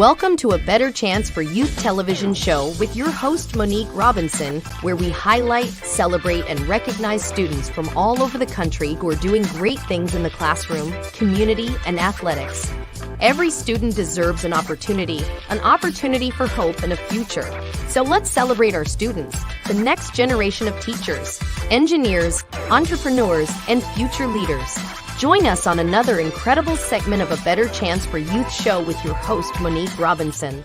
Welcome to A Better Chance for Youth television show with your host, Monique Robinson, where we highlight, celebrate, and recognize students from all over the country who are doing great things in the classroom, community, and athletics. Every student deserves an opportunity for hope and a future. So let's celebrate our students, the next generation of teachers, engineers, entrepreneurs, and future leaders. Join us on another incredible segment of A Better Chance for Youth show with your host, Monique Robinson.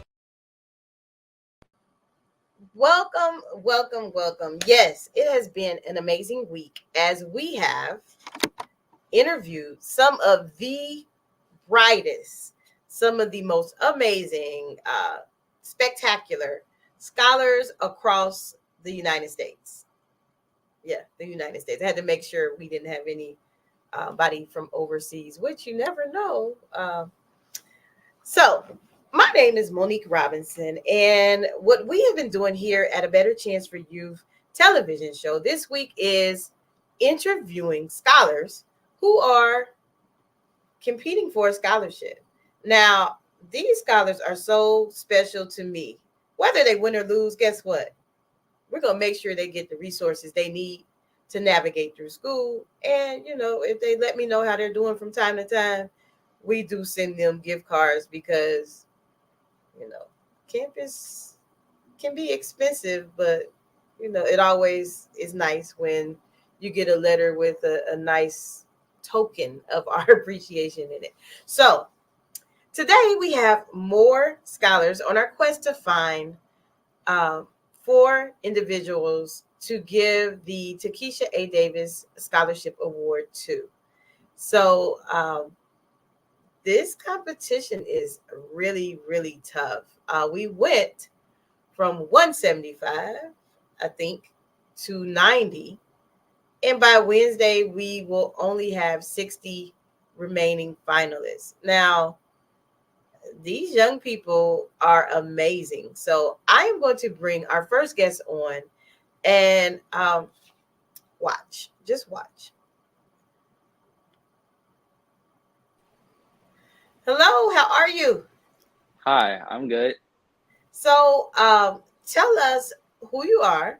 Welcome. Yes, it has been an amazing week as we have interviewed some of the brightest, some of the most amazing, spectacular scholars across the United States. Yeah, the United States. I had to make sure we didn't have any body from overseas, which you never know. So my name is Monique Robinson, and what we have been doing here at A Better Chance for Youth television show this week is interviewing scholars who are competing for a scholarship. Now, these scholars are so special to me. Whether they win or lose, guess what? We're going to make sure they get the resources they need to navigate through school. And, if they let me know how they're doing from time to time, we do send them gift cards because, campus can be expensive, but, it always is nice when you get a letter with a nice token of our appreciation in it. So today we have more scholars on our quest to find 4 individuals to give the Takisha A. Davis Scholarship Award to. So this competition is really, really tough. We went from 175, I think, to 90. And by Wednesday, we will only have 60 remaining finalists. Now, these young people are amazing. So I am going to bring our first guest on and just watch. Hello, how are you? Hi, I'm good. So tell us who you are,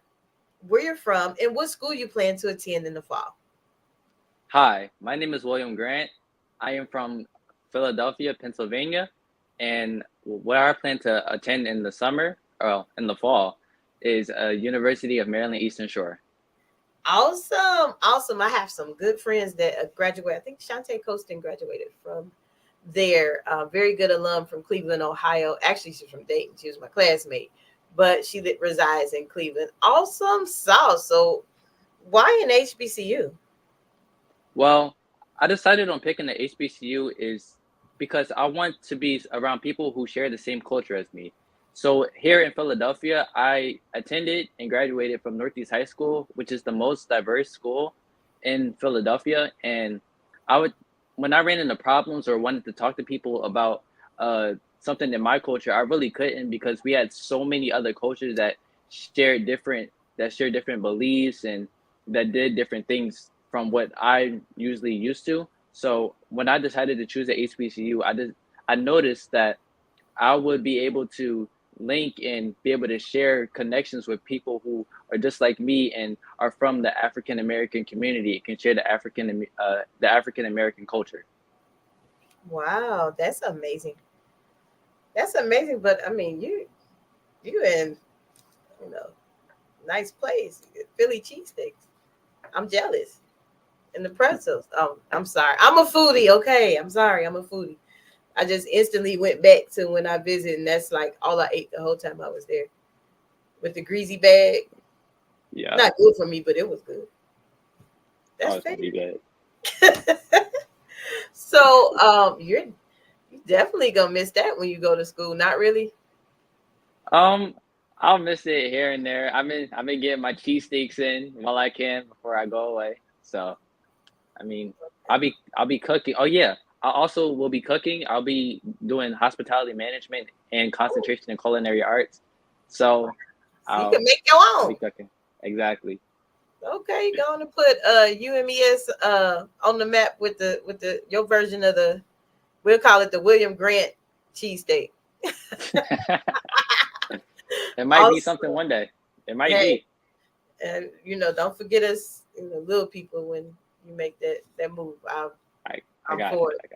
where you're from, and what school you plan to attend in the fall. Hi, my name is William Grant. I am from Philadelphia, Pennsylvania, and where I plan to attend in the summer, or in the fall, is University of Maryland Eastern Shore. Awesome. I have some good friends that graduate. I think Shantae Costin graduated from there. Very good alum from Cleveland, Ohio. Actually, she's from Dayton. She was my classmate, but she resides in Cleveland. Awesome sauce. So why an HBCU? Well, I decided on picking the HBCU is because I want to be around people who share the same culture as me. So here in Philadelphia, I attended and graduated from Northeast High School, which is the most diverse school in Philadelphia. And when I ran into problems or wanted to talk to people about something in my culture, I really couldn't because we had so many other cultures that share different beliefs and that did different things from what I usually used to. So when I decided to choose the HBCU, I noticed that I would be able to link and be able to share connections with people who are just like me and are from the African American community, can share the African American culture. Wow, that's amazing. But I mean, you in nice place. Philly cheesesteaks. I'm jealous. And the pretzels. Oh, I'm sorry. I'm a foodie. Okay, I'm sorry. I'm a foodie. I just instantly went back to when I visited, and that's like all I ate the whole time I was there. With the greasy bag. Yeah. Not good for me, but it was good. That's pretty good. So you're definitely gonna miss that when you go to school. Not really. I'll miss it here and there. I've been getting my cheesesteaks in while I can before I go away. So, I mean, I'll be cooking. Oh yeah, I also will be cooking. I'll be doing hospitality management and concentration in culinary arts. So, you can make your own. I'll be cooking. Exactly. Okay, going to put UMES on the map with your version of we'll call it the William Grant cheesesteak. It might be something Also, one day. It might hey, be. and don't forget us, little people, when you make that move. I I I'm got for it. it.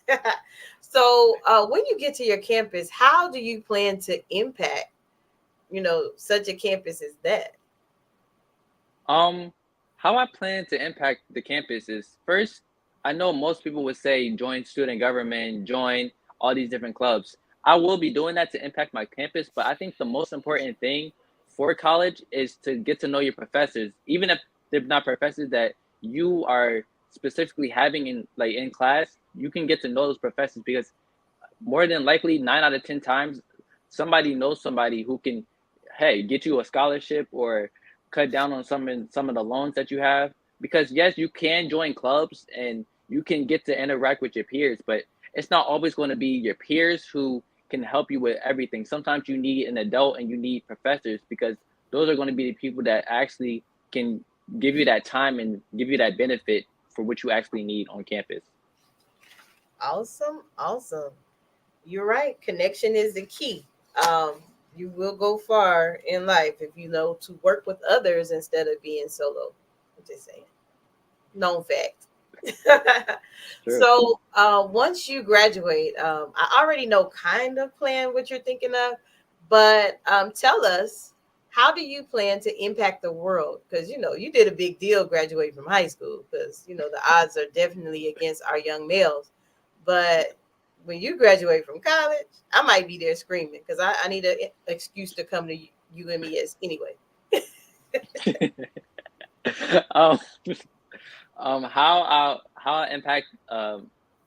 I got So, when you get to your campus, how do you plan to impact, such a campus as that? How I plan to impact the campus is first, I know most people would say join student government, join all these different clubs. I will be doing that to impact my campus, but I think the most important thing for college is to get to know your professors, even if they're not professors that you are specifically having in class. You can get to know those professors because more than likely 9 out of 10 times somebody knows somebody who can, hey, get you a scholarship or cut down on some of the loans that you have. Because yes, you can join clubs and you can get to interact with your peers, but it's not always going to be your peers who can help you with everything. Sometimes you need an adult and you need professors because those are going to be the people that actually can give you that time and give you that benefit for what you actually need on campus. Awesome, awesome. You're right. Connection is the key. Um, you will go far in life if you know to work with others instead of being solo. I'm just saying. Known fact. It's true. So, once you graduate, I already know kind of plan what you're thinking of, but tell us, how do you plan to impact the world? Because you did a big deal graduating from high school. Because the odds are definitely against our young males. But when you graduate from college, I might be there screaming because I need an excuse to come to UMES anyway. um, how I impact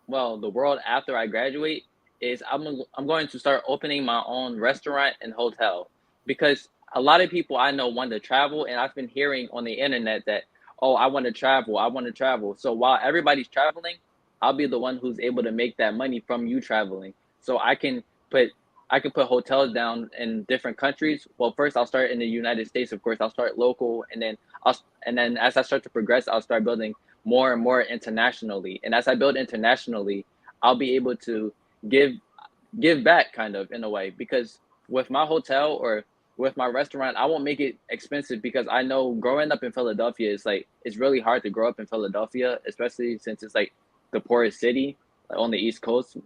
well the world after I graduate is I'm going to start opening my own restaurant and hotel because a lot of people I know want to travel, and I've been hearing on the internet that, oh, I want to travel. So while everybody's traveling, I'll be the one who's able to make that money from you traveling. So put I can put hotels down in different countries. Well, first I'll start in the United States, of course. I'll start local, and then as I start to progress, I'll start building more and more internationally. And as I build internationally, I'll be able to give give back kind of in a way because with my hotel or with my restaurant, I won't make it expensive because I know growing up in Philadelphia is like it's really hard to grow up in Philadelphia, especially since it's like the poorest city like, on the East Coast.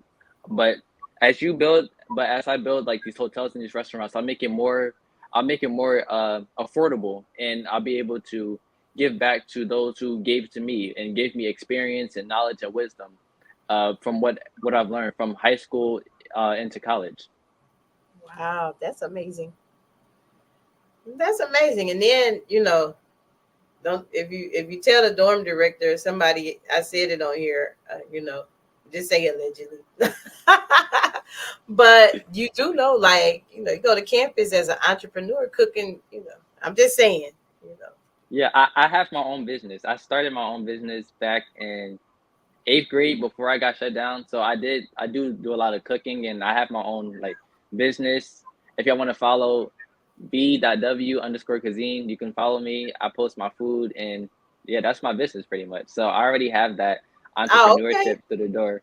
But as I build like these hotels and these restaurants, I'll make it more affordable, and I'll be able to give back to those who gave to me and gave me experience and knowledge and wisdom from what I've learned from high school into college. Wow, that's amazing. That's amazing. And then don't if you tell the dorm director or somebody I said it on here, just say allegedly. But you do know, like you go to campus as an entrepreneur cooking. I'm just saying. You know, Yeah, I have my own business. I started my own business back in eighth grade before I got shut down. So I do a lot of cooking, and I have my own like business. If y'all want to follow b.w_cuisine, you can follow me. I post my food, and yeah, that's my business pretty much. So I already have that oh, okay. entrepreneurship through the door.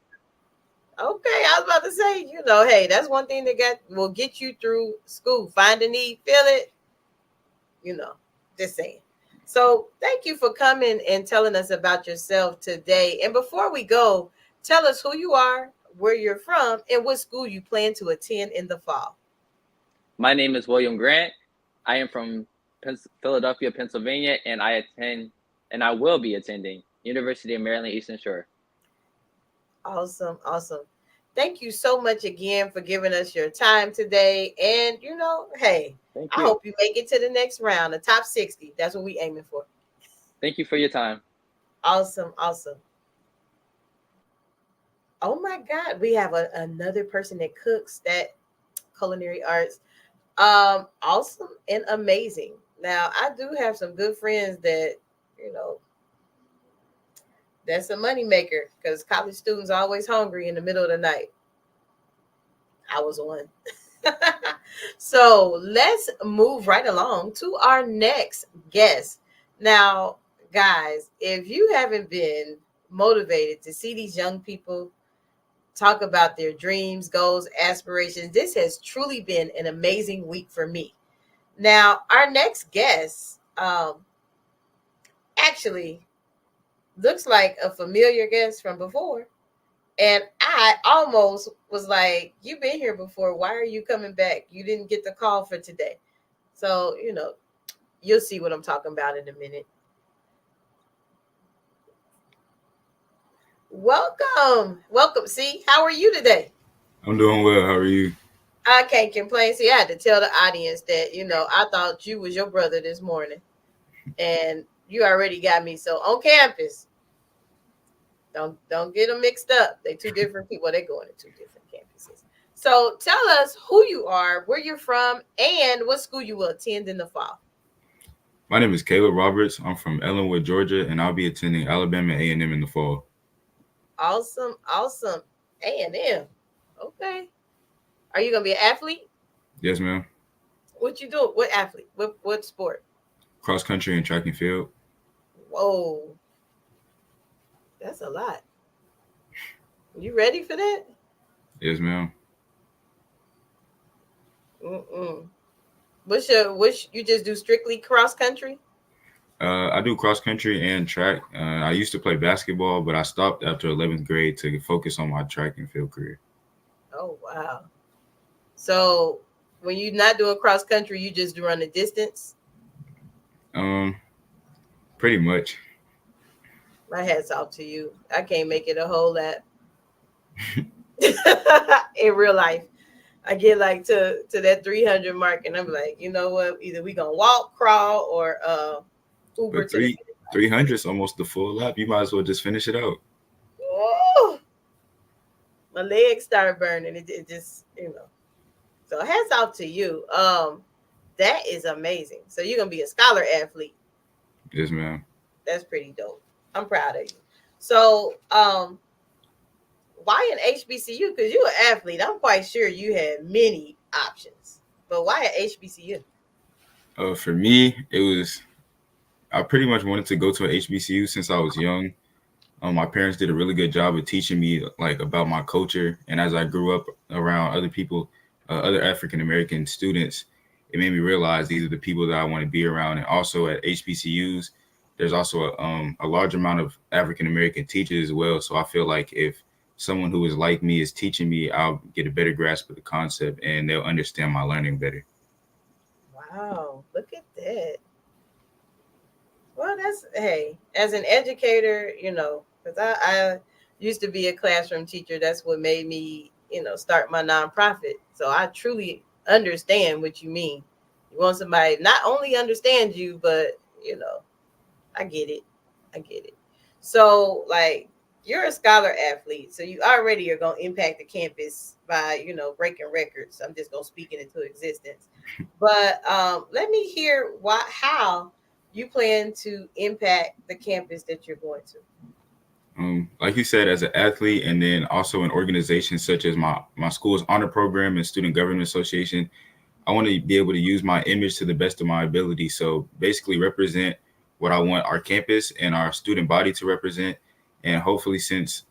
Okay, I was about to say, hey, that's one thing that will get you through school. Find a need, feel it, you know, just saying. So thank you for coming and telling us about yourself today. And before we go, tell us who you are, where you're from, and what school you plan to attend in the fall. My name is William Grant. I am from Philadelphia, Pennsylvania, and I will be attending University of Maryland Eastern Shore. Awesome, awesome. Thank you so much again for giving us your time today. And hey, Thank I you. hope you make it to the next round, the top 60. That's what we aiming for. Thank you for your time. Awesome, awesome. Oh my God, we have another person that cooks that culinary arts. Awesome and amazing. Now, I do have some good friends that, you know, that's a moneymaker because college students are always hungry in the middle of the night. I was one. So let's move right along to our next guest. Now, guys, if you haven't been motivated to see these young people talk about their dreams, goals, aspirations. This has truly been an amazing week for me. Now, our next guest actually looks like a familiar guest from before. And I almost was like, you've been here before. Why are you coming back? You didn't get the call for today. So, you'll see what I'm talking about in a minute. Welcome. Welcome. See, how are you today? I'm doing well. How are you? I can't complain. See, I had to tell the audience that, I thought you was your brother this morning. And you already got me. So on campus, don't get them mixed up. They two different people. They're going to two different campuses. So tell us who you are, where you're from, and what school you will attend in the fall. My name is Caleb Roberts. I'm from Ellenwood, Georgia, and I'll be attending Alabama A&M in the fall. Awesome. A&M. Okay. Are you going to be an athlete? Yes, ma'am. What you doing? What athlete? What sport? Cross country and track and field. Whoa. That's a lot. You ready for that? Yes, ma'am. Which you just do strictly cross country? I do cross country and track. I used to play basketball, but I stopped after 11th grade to focus on my track and field career. Oh, wow. So when you're not doing cross country, you just run the distance? Pretty much. My hat's off to you. I can't make it a whole lap. In real life. I get like to that 300 mark and I'm like, you know what? Either we gonna walk, crawl, or Uber But to 300 is almost the full lap. You might as well just finish it out. Oh, my legs start burning. It just, So hats off to you. That is amazing. So you're gonna be a scholar athlete. Yes, ma'am. That's pretty dope. I'm proud of you. So why an HBCU? Because you're an athlete. I'm quite sure you had many options. But why an HBCU? For me, I pretty much wanted to go to an HBCU since I was young. My parents did a really good job of teaching me like about my culture. And as I grew up around other people, other African-American students, it made me realize these are the people that I want to be around. And also at HBCUs, there's also a large amount of African-American teachers as well. So I feel like if someone who is like me is teaching me, I'll get a better grasp of the concept and they'll understand my learning better. Wow, look at that. Well, hey, as an educator, because I used to be a classroom teacher. That's what made me, start my nonprofit. So I truly understand what you mean. You want somebody not only understand you, but, I get it. So, like, you're a scholar athlete, so you already are going to impact the campus by, breaking records. I'm just going to speak it into existence. But let me hear how you plan to impact the campus that you're going to. Like you said, as an athlete and then also in organizations such as my school's honor program and student government association, I want to be able to use my image to the best of my ability. So basically represent what I want our campus and our student body to represent. And hopefully since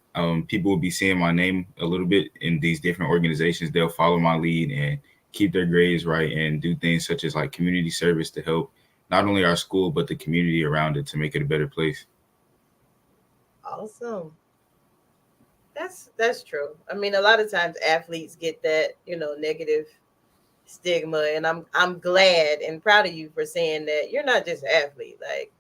people will be seeing my name a little bit in these different organizations, they'll follow my lead and keep their grades right and do things such as like community service to help not only our school, but the community around it to make it a better place. Awesome. That's true. I mean, a lot of times athletes get that, negative stigma, and I'm glad and proud of you for saying that you're not just an athlete. Like,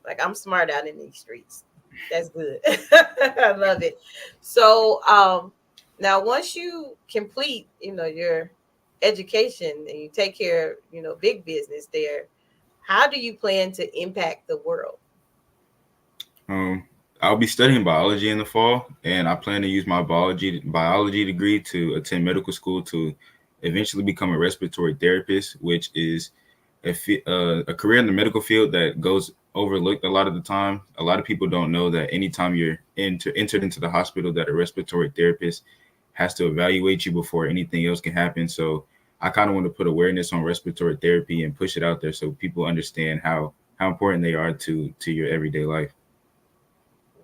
like I'm smart out in these streets. That's good. I love it. So now once you complete, your education and you take care of, big business there, how do you plan to impact the world? I'll be studying biology in the fall, and I plan to use my biology degree to attend medical school to eventually become a respiratory therapist, which is a career in the medical field that goes overlooked a lot of the time. A lot of people don't know that anytime you're entered into the hospital, that a respiratory therapist has to evaluate you before anything else can happen. So I kind of want to put awareness on respiratory therapy and push it out there so people understand how important they are to your everyday life.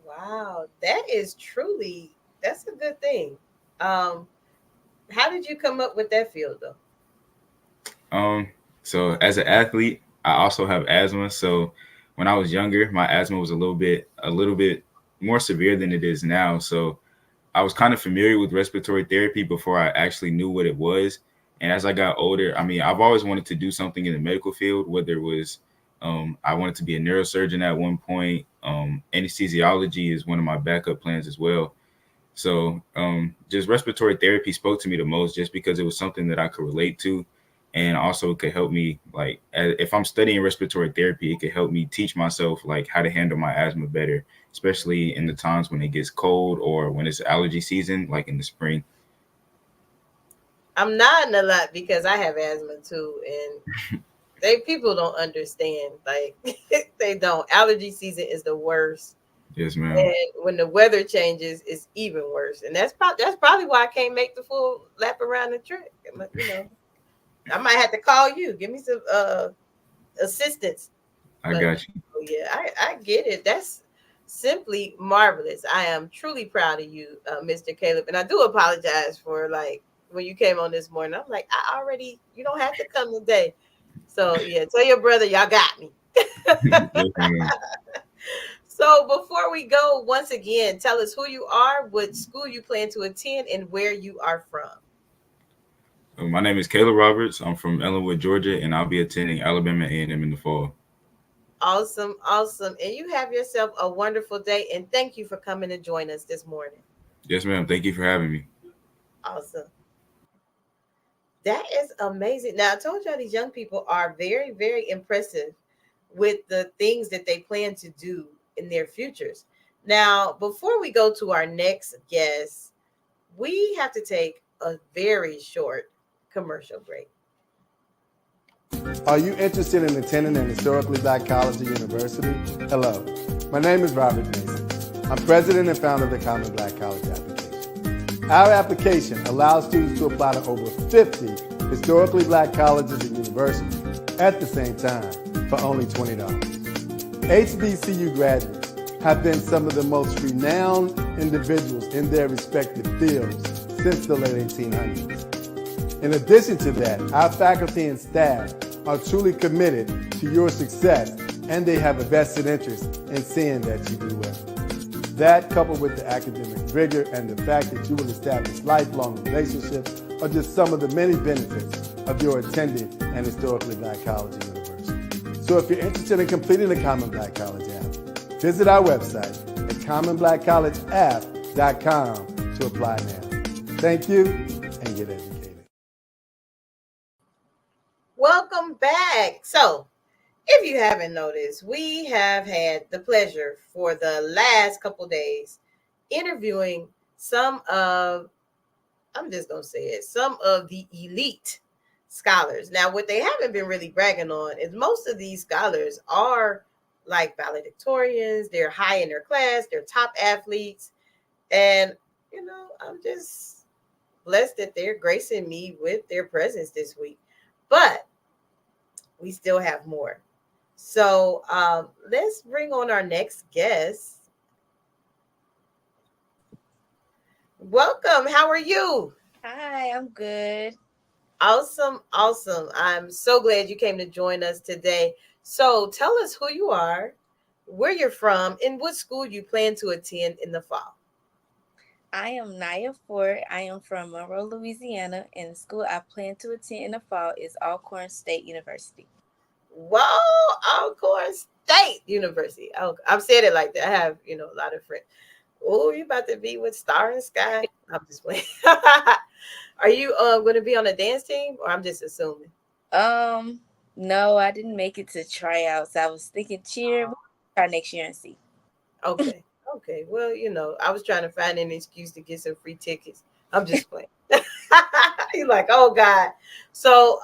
Wow, That's a good thing. Um, how did you come up with that field though? Um, so as an athlete, I also have asthma. So when I was younger, my asthma was a little bit more severe than it is now. So I was kind of familiar with respiratory therapy before I actually knew what it was. And as I got older, I mean, I've always wanted to do something in the medical field, whether it was I wanted to be a neurosurgeon at one point. Anesthesiology is one of my backup plans as well. So just respiratory therapy spoke to me the most just because it was something that I could relate to and also could help me like if I'm studying respiratory therapy, it could help me teach myself like how to handle my asthma better, especially in the times when it gets cold or when it's allergy season, like in the spring. I'm nodding a lot because I have asthma too, and they people don't understand. Like they don't. Allergy season is the worst, Yes, ma'am. and when the weather changes, it's even worse. And that's probably why I can't make the full lap around the track. I might have to call you. Give me some assistance. I But got you. yeah, I get it. That's simply marvelous. I am truly proud of you, Mr. Caleb. And I do apologize for like when you came on this morning. I'm like, you don't have to come today. So yeah, tell your brother y'all got me. Yes, ma'am. So before we go, once again, tell us who you are, what school you plan to attend, and where you are from. My name is Caleb Roberts. I'm from Ellenwood, Georgia, and I'll be attending Alabama A&M in the fall. Awesome, awesome. And you have yourself a wonderful day. And thank you for coming to join us this morning. Yes, ma'am. Thank you for having me. Awesome. That is amazing. Now, I told y'all these young people are very, very impressive with the things that they plan to do in their futures. Now, before we go to our next guest, we have to take a very short commercial break. Are you interested in attending an historically black college or university? Hello, my name is Robert Mason. I'm president and founder of the Common Black College application. Our application allows students to apply to over 50 historically black colleges and universities at the same time for only $20. HBCU graduates have been some of the most renowned individuals in their respective fields since the late 1800s. In addition to that, our faculty and staff are truly committed to your success, and they have a vested interest in seeing that you do well. That, coupled with the academic rigor and the fact that you will establish lifelong relationships, are just some of the many benefits of your attending an historically black college or university. So if you're interested in completing the Common Black College app, visit our website at commonblackcollegeapp.com to apply now. Thank you, and get educated. Welcome back. So, if you haven't noticed, we have had the pleasure for the last couple days interviewing I'm just going to say it, some of the elite scholars. Now, what they haven't been really bragging on is most of these scholars are like valedictorians, they're high in their class, they're top athletes. And, I'm just blessed that they're gracing me with their presence this week. But we still have more. So let's bring on our next guest. Welcome. How are you? Hi, I'm good. Awesome. Awesome. I'm so glad you came to join us today. So tell us who you are, where you're from, and what school you plan to attend in the fall. I am Naya Ford. I am from Monroe, Louisiana, and the school I plan to attend in the fall is Alcorn State University. Whoa, Alcorn State University. Oh, I've said it like that. I have, a lot of friends. Oh, you about to be with Star and Sky? I'm just playing. Are you going to be on a dance team, or I'm just assuming? No, I didn't make it to tryouts. I was thinking cheer. We'll try next year and see. Okay. Okay. Well, I was trying to find an excuse to get some free tickets. I'm just playing. You're like, oh God. So,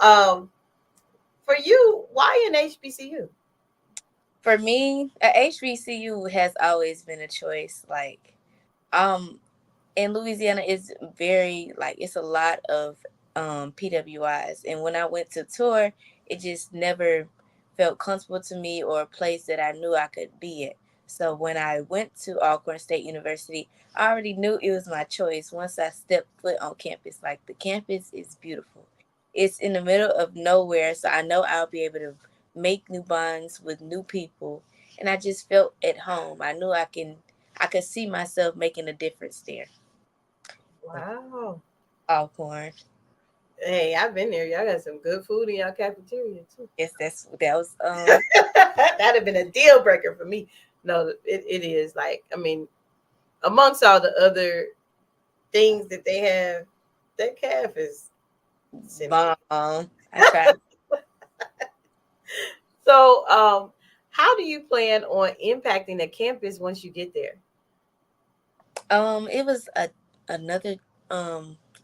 for you, why an HBCU? For me, a HBCU has always been a choice. Like, in Louisiana, it's very it's a lot of PWIs, and when I went to tour, it just never felt comfortable to me or a place that I knew I could be at. So when I went to Alcorn State University, I already knew it was my choice once I stepped foot on campus. Like, the campus is beautiful. It's in the middle of nowhere, so I know I'll be able to make new bonds with new people. And I just felt at home. I knew I could see myself making a difference there. Wow. Alcorn. Hey, I've been there. Y'all got some good food in y'all cafeteria too. Yes, that was That'd have been a deal breaker for me. No, it is like, I mean, amongst all the other things that they have, that calf is simple. bomb. I tried. So, how do you plan on impacting the campus once you get there? It was another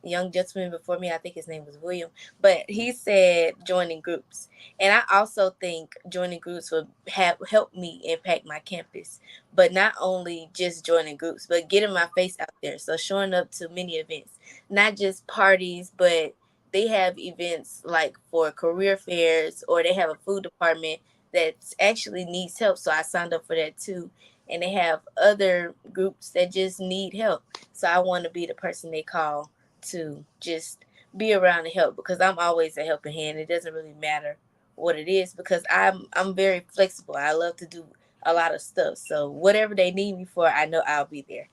young gentleman before me. I think his name was William, but he said joining groups, and I also think joining groups would have helped me impact my campus. But not only just joining groups, but getting my face out there. So showing up to many events, not just parties, but they have events like for career fairs, or they have a food department that actually needs help. So I signed up for that too, and they have other groups that just need help. So I want to be the person they call to just be around and help, because I'm always a helping hand. It doesn't really matter what it is, because I'm very flexible. I love to do a lot of stuff. So whatever they need me for, I know I'll be there.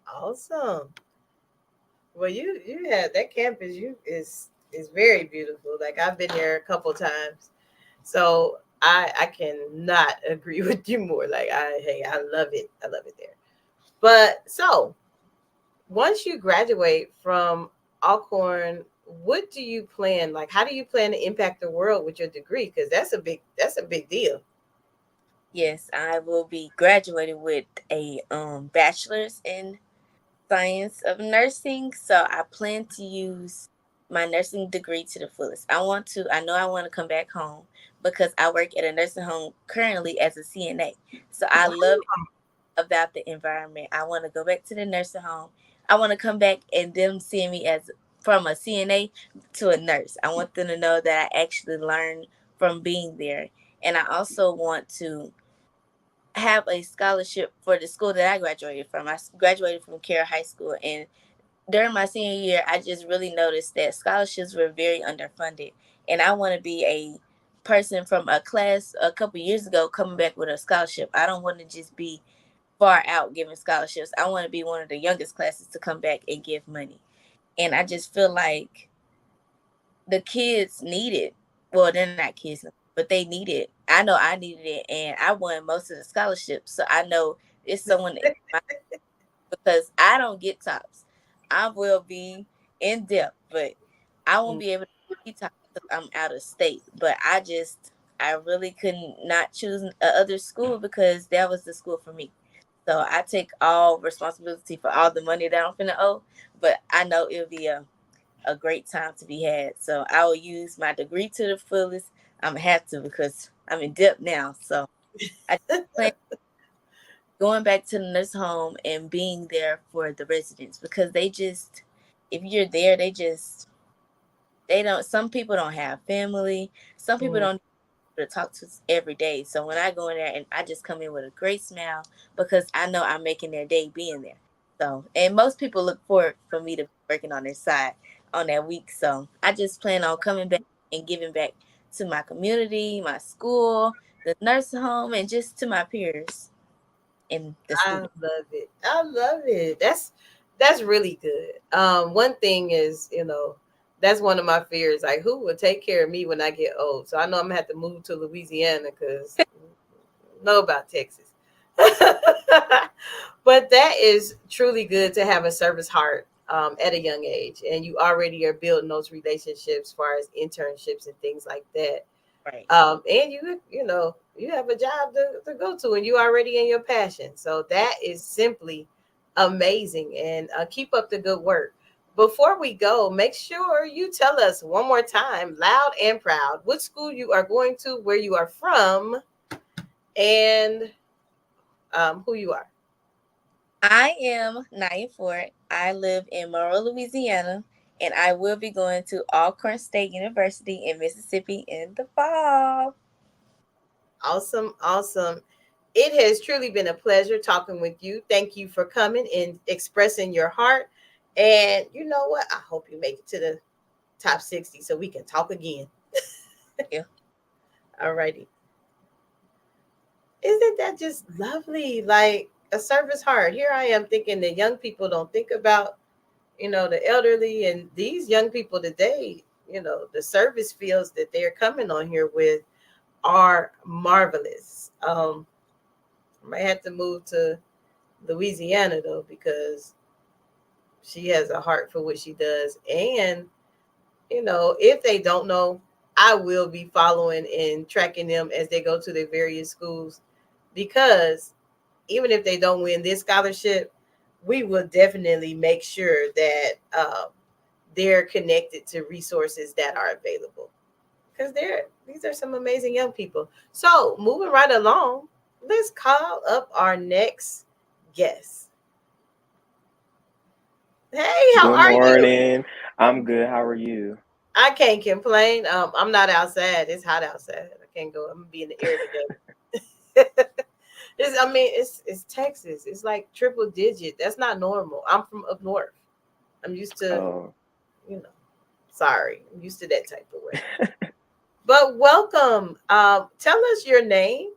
Awesome. Well, you had that campus. You is very beautiful. Like, I've been there a couple times, so I cannot agree with you more. Like, I love it. I love it there. But so once you graduate from Alcorn, what do you plan? Like, how do you plan to impact the world with your degree? Because that's a big deal. Yes, I will be graduating with a bachelor's in science of nursing. So I plan to use my nursing degree to the fullest. I know I want to come back home because I work at a nursing home currently as a CNA. So I love about the environment. I want to go back to the nursing home. I want to come back and them seeing me as from a CNA to a nurse. I want them to know that I actually learned from being there. And I also want to have a scholarship for the school that I graduated from. I graduated from Carroll High School, and during my senior year, I just really noticed that scholarships were very underfunded. And I want to be a person from a class a couple years ago coming back with a scholarship. I don't want to just be far out giving scholarships. I want to be one of the youngest classes to come back and give money. And I just feel like the kids need it. Well, they're not kids, but they need it. I know I needed it, and I won most of the scholarships. So I know it's someone because I don't get tops. I will be in depth, but I won't be able to be tops because I'm out of state. But I really couldn't not choose a other school because that was the school for me. So I take all responsibility for all the money that I'm finna owe, but I know it'll be a great time to be had. So I will use my degree to the fullest. I'm gonna have to because I'm in depth now. So I plan going back to the nursing home and being there for the residents, because they just, if you're there, they don't. Some people don't have family. Some people Mm. don't to talk to every day. So when I go in there, and I just come in with a great smile because I know I'm making their day being there. So, and most people look forward for me to be working on their side on that week. So I just plan on coming back and giving back to my community, my school, the nursing home, and just to my peers and the I students. love it. I love it. That's really good. One thing is, that's one of my fears. Like, who will take care of me when I get old? So I know I'm gonna have to move to Louisiana because know about Texas. But that is truly good to have a service heart at a young age, and you already are building those relationships as far as internships and things like that. Right. And you have a job to go to, and you already in your passion. So that is simply amazing. And keep up the good work. Before we go, make sure you tell us one more time, loud and proud, what school you are going to, where you are from, and who you are. I am Naya Ford. I live in Monroe, Louisiana, and I will be going to Alcorn State University in Mississippi in the fall. Awesome, awesome. it has truly been a pleasure talking with you. Thank you for coming and expressing your heart. And you know what? I hope you make it to the top 60 so we can talk again. Yeah. All righty. Isn't that just lovely? Like a service heart. Here I am thinking that young people don't think about, the elderly, and these young people today, the service fields that they're coming on here with are marvelous. I might have to move to Louisiana though, because she has a heart for what she does. And, if they don't know, I will be following and tracking them as they go to their various schools, because even if they don't win this scholarship, we will definitely make sure that they're connected to resources that are available, because these are some amazing young people. So moving right along, let's call up our next guest. Hey, how Good are you? morning. I'm good. How are you? I can't complain. I'm not outside. It's hot outside. I can't go. I'm gonna be in the air today. It's Texas. It's like triple digit. That's not normal. I'm from up north. I'm used to, Oh, sorry. I'm used to that type of weather. But welcome. Tell us your name,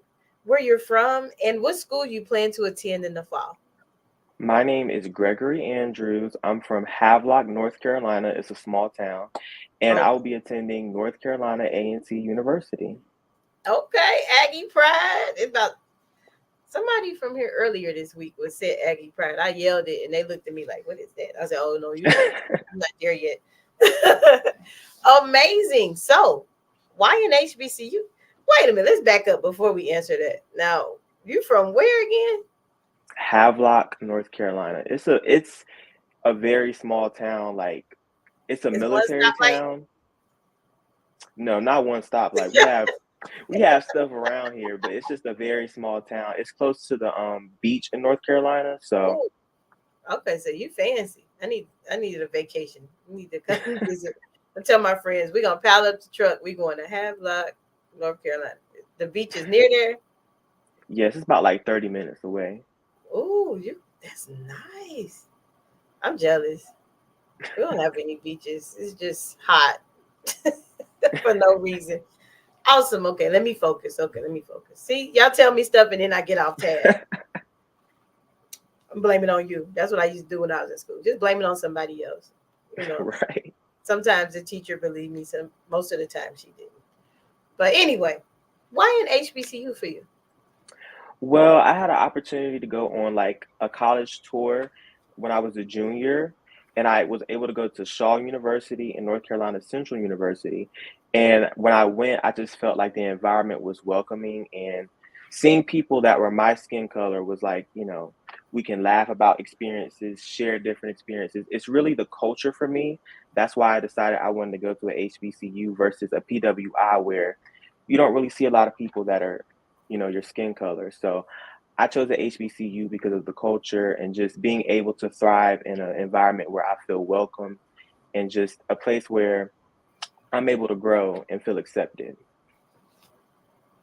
where you're from, and what school you plan to attend in the fall. my name is Gregory Andrews. I'm from Havelock, North Carolina. It's a small town, and I Oh, will be attending North Carolina A&T University. okay, Aggie Pride. It's about somebody from here earlier this week was said Aggie Pride. I yelled it, and they looked at me like, "What is that?" I said, "Oh no, you're not there yet." Amazing. So, why an HBCU? Wait a minute. Let's back up before we answer that. Now, you from where again? Havelock, North Carolina. It's a very small town. Like it's a Is one military stoplight? town. No, not one stop. Like we have stuff around here, but it's just a very small town. It's close to the beach in North Carolina, so Oh, okay. So you fancy. I needed a vacation. I need to come visit. I tell my friends we're gonna pile up the truck. We're going to Havelock, North Carolina. The beach is near there. yes, it's about like 30 minutes away. Oh, that's nice. I'm jealous. We don't have any beaches. It's just hot for no reason. Awesome. Okay, let me focus. See, y'all tell me stuff and then I get off task. I'm blaming on you. That's what I used to do when I was in school. Just blame it on somebody else. Right. Sometimes the teacher believed me. Most of the time she didn't. But anyway, why an HBCU for you? Well, I had an opportunity to go on like a college tour when I was a junior, and I was able to go to Shaw University and North Carolina Central University. And when I went, I just felt like the environment was welcoming, and seeing people that were my skin color was like, we can laugh about experiences, share different experiences. It's really the culture for me. That's why I decided I wanted to go to a HBCU versus a PWI where you don't really see a lot of people that are your skin color. So I chose the HBCU because of the culture and just being able to thrive in an environment where I feel welcome and just a place where I'm able to grow and feel accepted.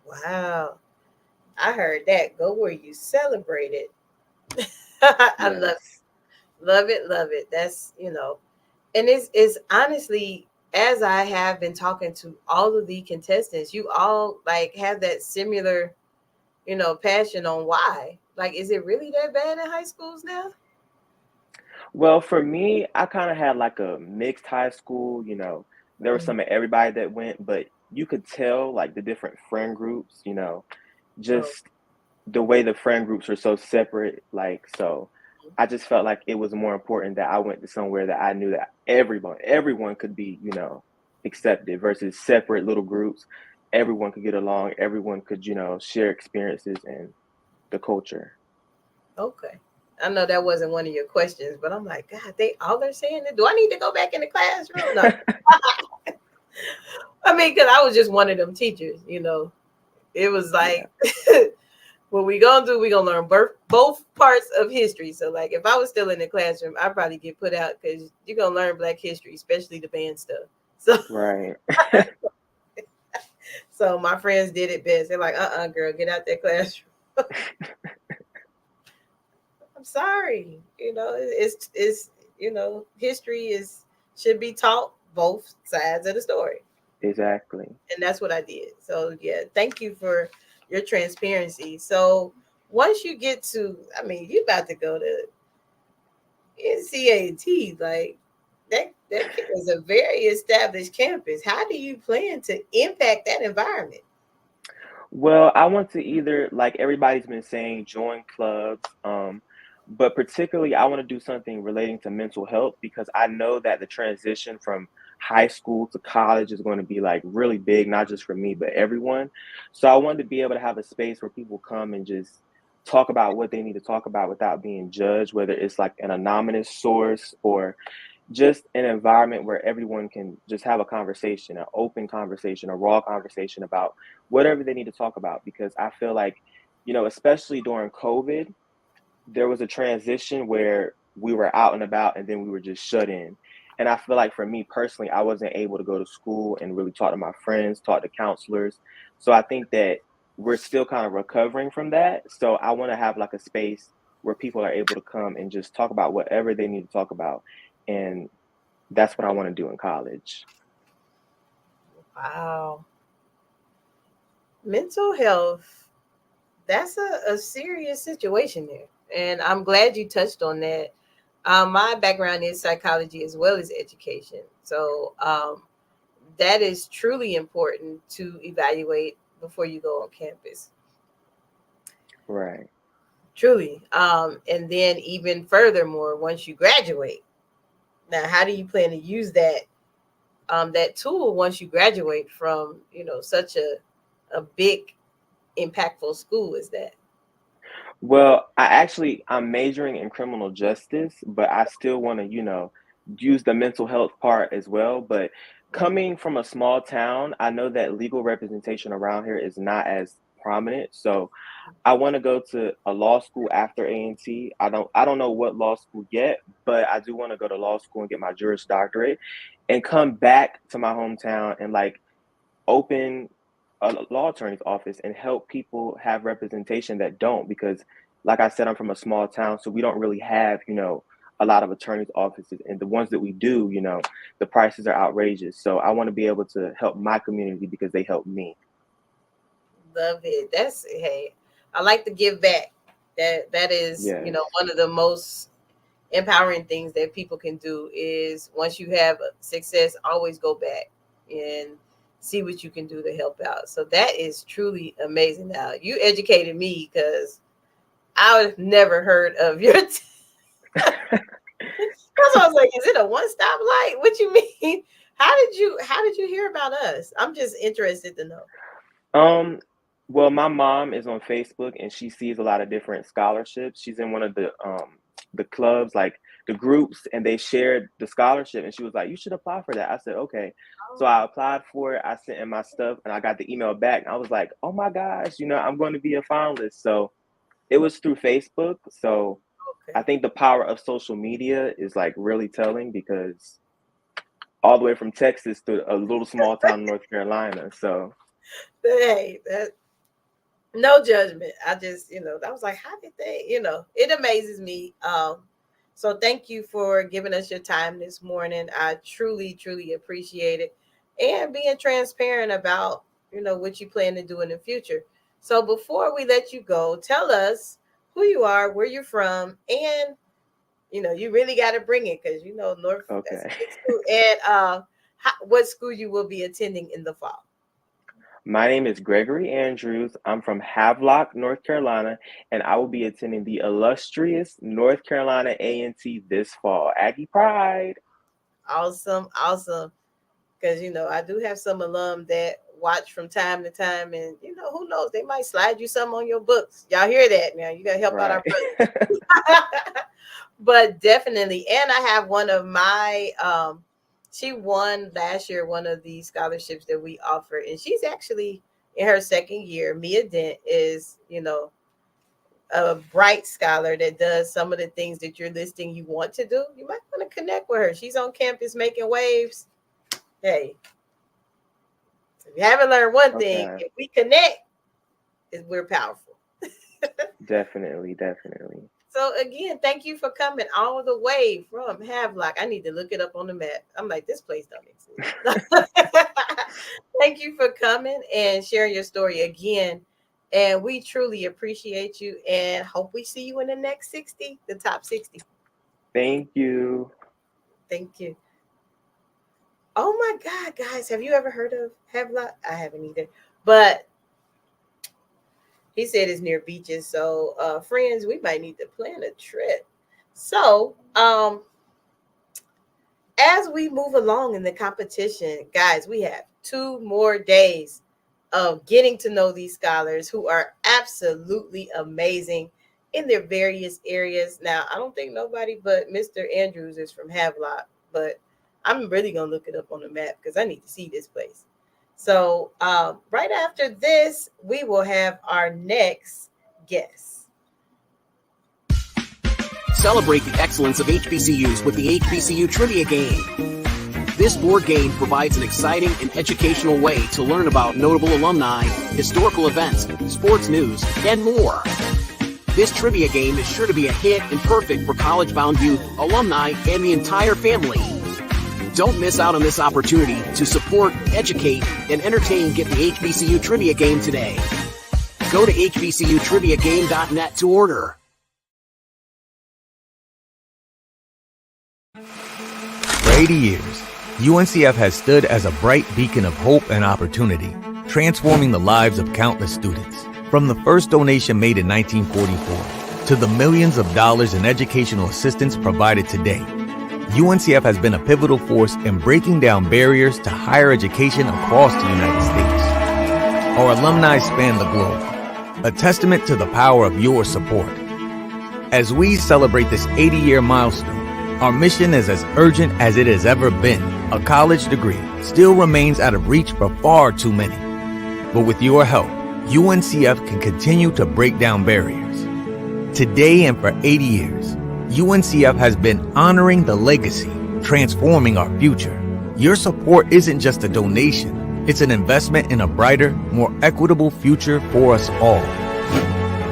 Wow. I heard that. Go where you celebrate it. I love it. Yes. Love it. Love it. That's, and it's honestly, as I have been talking to all of the contestants, you all like have that similar, passion on why. Like, is it really that bad in high schools now? Well, for me, I kind of had like a mixed high school, there was Mhm. some of everybody that went, but you could tell like the different friend groups, Oh, just the way the friend groups are so separate, like so I just felt like it was more important that I went to somewhere that I knew that everyone could be, accepted versus separate little groups. Everyone could get along, everyone could, share experiences and the culture. okay. I know that wasn't one of your questions, but I'm like, God, they all are saying that. Do I need to go back in the classroom? No. I mean, because I was just one of them teachers, It was Yeah. like, what we gonna do, we gonna learn both parts of history. So, like, if I was still in the classroom, I'd probably get put out because you're gonna learn Black history, especially the band stuff. So, Right. so my friends did it best. They're like, girl, get out that classroom. I'm sorry. It's history should be taught both sides of the story. Exactly. And that's what I did. So yeah, thank you for your transparency. So once you get to, I mean, you about to go to NCAT, like that is a very established campus. How do you plan to impact that environment? Well, I want to either, like everybody's been saying, join clubs, but particularly I want to do something relating to mental health because I know that the transition from high school to college is going to be like really big, not just for me, but everyone. So I wanted to be able to have a space where people come and just talk about what they need to talk about without being judged, whether it's like an anonymous source or just an environment where everyone can just have a conversation, an open conversation, a raw conversation about whatever they need to talk about. Because I feel like, especially during COVID, there was a transition where we were out and about and then we were just shut in. And I feel like for me personally, I wasn't able to go to school and really talk to my friends, talk to counselors. So I think that we're still kind of recovering from that. So I want to have like a space where people are able to come and just talk about whatever they need to talk about. And that's what I want to do in college. Wow. Mental health, that's a serious situation there. And I'm glad you touched on that. My background is psychology as well as education. So that is truly important to evaluate before you go on campus. Right. Truly. And then even furthermore, once you graduate, now how do you plan to use that tool once you graduate from such a big impactful school as that? Well, I'm majoring in criminal justice, but I still want to, use the mental health part as well. But coming from a small town, I know that legal representation around here is not as prominent. So I want to go to a law school after A&T. I don't know what law school yet, but I do want to go to law school and get my Juris Doctorate and come back to my hometown and like open a law attorney's office and help people have representation that don't, because like I said, I'm from a small town, so we don't really have, a lot of attorneys offices, and the ones that we do, the prices are outrageous. So I want to be able to help my community because they help me. Love it. That's, hey, I like to give back. That is, Yes. one of the most empowering things that people can do is once you have success, always go back and see what you can do to help out. So that is truly amazing. Now you educated me because I would have never heard of your because I was like, is it a one-stop light? What you mean? How did you hear about us? I'm just interested to know. Um, well, my mom is on Facebook and she sees a lot of different scholarships. She's in one of the clubs, like the groups, and they shared the scholarship and she was like, "You should apply for that." I said, "Okay." So I applied for it. I sent in my stuff and I got the email back. And I was like, "Oh my gosh, I'm going to be a finalist." So it was through Facebook. So I Okay. think the power of social media is like really telling because all the way from Texas to a little small town in North Carolina. So Hey, that no judgment. I just, I was like, how did they, it amazes me. So thank you for giving us your time this morning. I truly, truly appreciate it. And being transparent about, what you plan to do in the future. So before we let you go, tell us who you are, where you're from, and you really got to bring it because North, that's a okay. big school. And what school you will be attending in the fall. My name is Gregory Andrews. I'm from Havelock, North Carolina, and I will be attending the illustrious North Carolina A&T this fall. Aggie Pride. Awesome, awesome. Because I do have some alum that watch from time to time, and who knows, they might slide you some on your books. Y'all hear that now? You gotta help out Right. our brothers. But definitely, and I have one of my she won last year one of the scholarships that we offer, and she's actually in her second year. Mia Dent is a bright scholar that does some of the things that you're listing you want to do. You might want to connect with her. She's on campus making waves. Hey, if you haven't learned one thing, Okay. if we connect, we're powerful. Definitely. So again, thank you for coming all the way from Havelock. I need to look it up on the map. I'm like, this place don't exist. Thank you for coming and sharing your story again. And we truly appreciate you and hope we see you in the next 60, the top 60. Thank you. Thank you. Oh my God, guys, have you ever heard of Havelock? I haven't either. But he said it's near beaches. So friends, we might need to plan a trip. So as we move along in the competition, guys, we have 2 more days of getting to know these scholars who are absolutely amazing in their various areas. Now, I don't think nobody but Mr. Andrews is from Havelock, but I'm really going to look it up on the map because I need to see this place. So, right after this, we will have our next guest. Celebrate the excellence of HBCUs with the HBCU Trivia Game. This board game provides an exciting and educational way to learn about notable alumni, historical events, sports news, and more. This trivia game is sure to be a hit and perfect for college-bound youth, alumni, and the entire family. Don't miss out on this opportunity to support, educate, and entertain Get the HBCU Trivia Game today. Go to hbcutriviagame.net to order. For 80 years, UNCF has stood as a bright beacon of hope and opportunity, transforming the lives of countless students. From the first donation made in 1944 to the millions of dollars in educational assistance provided today, UNCF has been a pivotal force in breaking down barriers to higher education across the United States. Our alumni span the globe, a testament to the power of your support. As we celebrate this 80-year milestone, our mission is as urgent as it has ever been. A college degree still remains out of reach for far too many. But with your help, UNCF can continue to break down barriers. Today and for 80 years, UNCF has been honoring the legacy, transforming our future. Your support isn't just a donation, it's an investment in a brighter, more equitable future for us all.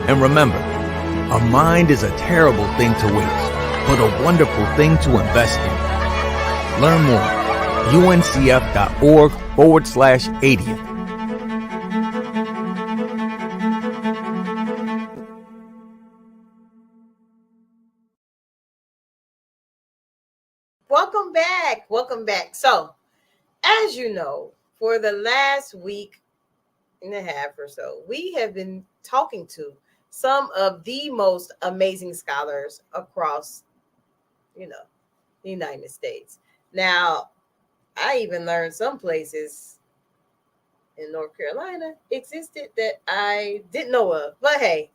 And remember, a mind is a terrible thing to waste, but a wonderful thing to invest in. Learn more. uncf.org/80th. Welcome back. Welcome back. So, as you know, for the last week and a half or so, we have been talking to some of the most amazing scholars across, the United States. Now, I even learned some places in North Carolina existed that I didn't know of. But hey,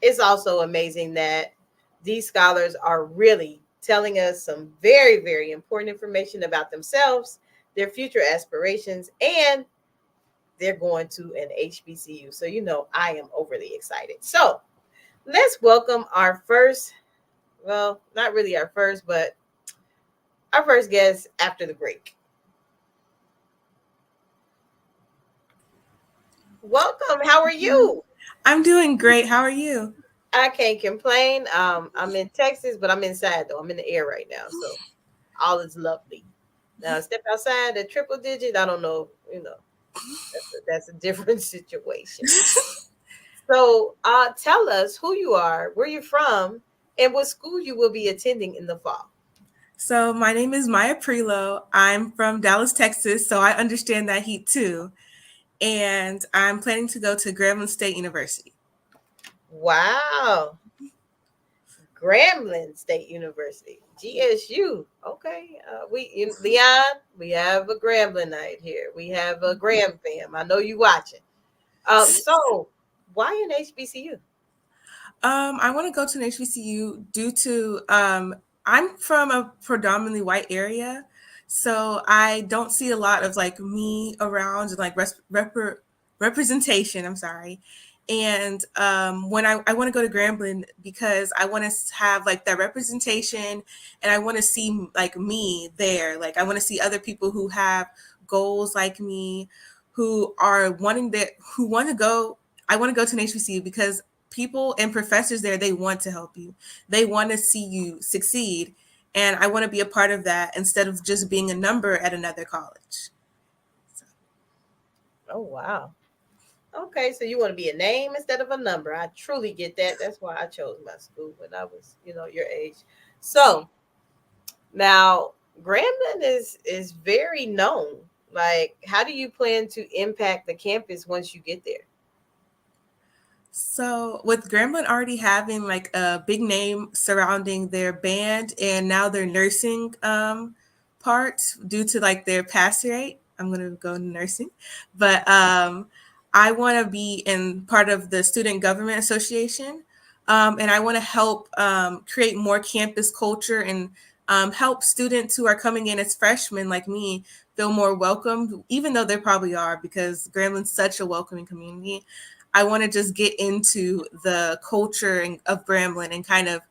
it's also amazing that these scholars are really telling us some very, very important information about themselves, their future aspirations, and they're going to an HBCU. So, I am overly excited. So let's welcome our first, well, not really our first, but our first guest after the break. Welcome. How are you? I'm doing great. How are you? I can't complain. I'm in Texas, but I'm inside though. I'm in the air right now, so all is lovely. Now step outside the triple digit. I don't know. That's a different situation. So, tell us who you are, where you're from, and what school you will be attending in the fall. So my name is Maya Prelo. I'm from Dallas, Texas, so I understand that heat too. And I'm planning to go to Grambling State University. Wow. Grambling State University, GSU. Okay. Leon, we have a Grambling night here. We have a Graham fam. I know you watching. So why an HBCU? I want to go to an HBCU due to I'm from a predominantly white area, so I don't see a lot of like me around and like representation. I'm sorry. And when I want to go to Grambling because I want to have like that representation and I want to see like me there. Like I want to see other people who have goals like me, who are who want to go. I want to go to an HBCU because people and professors there, they want to help you. They want to see you succeed. And I want to be a part of that instead of just being a number at another college. Oh, wow. Okay, so you want to be a name instead of a number. I truly get that. That's why I chose my school when I was, your age. So now Grambling is very known. Like, how do you plan to impact the campus once you get there? So with Grambling already having like a big name surrounding their band and now their nursing part due to like their pass rate, I'm gonna go nursing, but I want to be in part of the Student Government Association, and I want to help create more campus culture and help students who are coming in as freshmen like me feel more welcome, even though they probably are because Grambling's such a welcoming community. I want to just get into the culture of Grambling and kind of,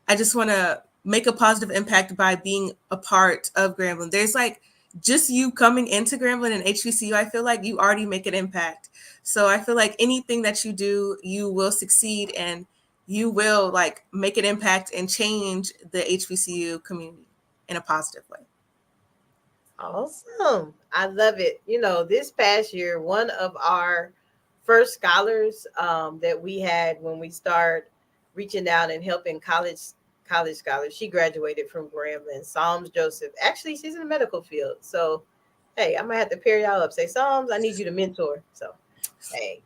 I just want to make a positive impact by being a part of Grambling. There's like just you coming into Grambling and HBCU, I feel like you already make an impact. So I feel like anything that you do, you will succeed and you will like make an impact and change the HBCU community in a positive way. Awesome. I love it. This past year, one of our first scholars that we had when we started reaching out and helping college scholars, she graduated from Grambling. Psalms Joseph. Actually, she's in the medical field. So, hey, I might have to pair y'all up. Say, Psalms, I need you to mentor. So, hey,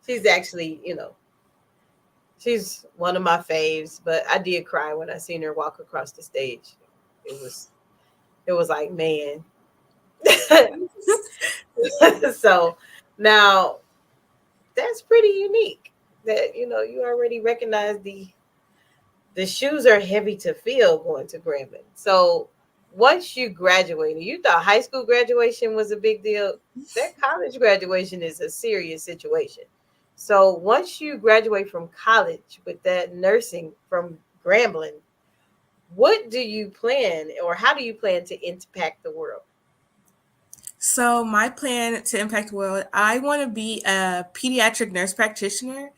she's actually, she's one of my faves. But I did cry when I seen her walk across the stage. It was like, man. So now that's pretty unique that you already recognize the shoes are heavy to fill going to Grambling. So once you graduated, you thought high school graduation was a big deal. That college graduation is a serious situation. So once you graduate from college with that nursing from Grambling, what do you plan or how do you plan to impact the world? So my plan to impact the world, I want to be a pediatric nurse practitioner.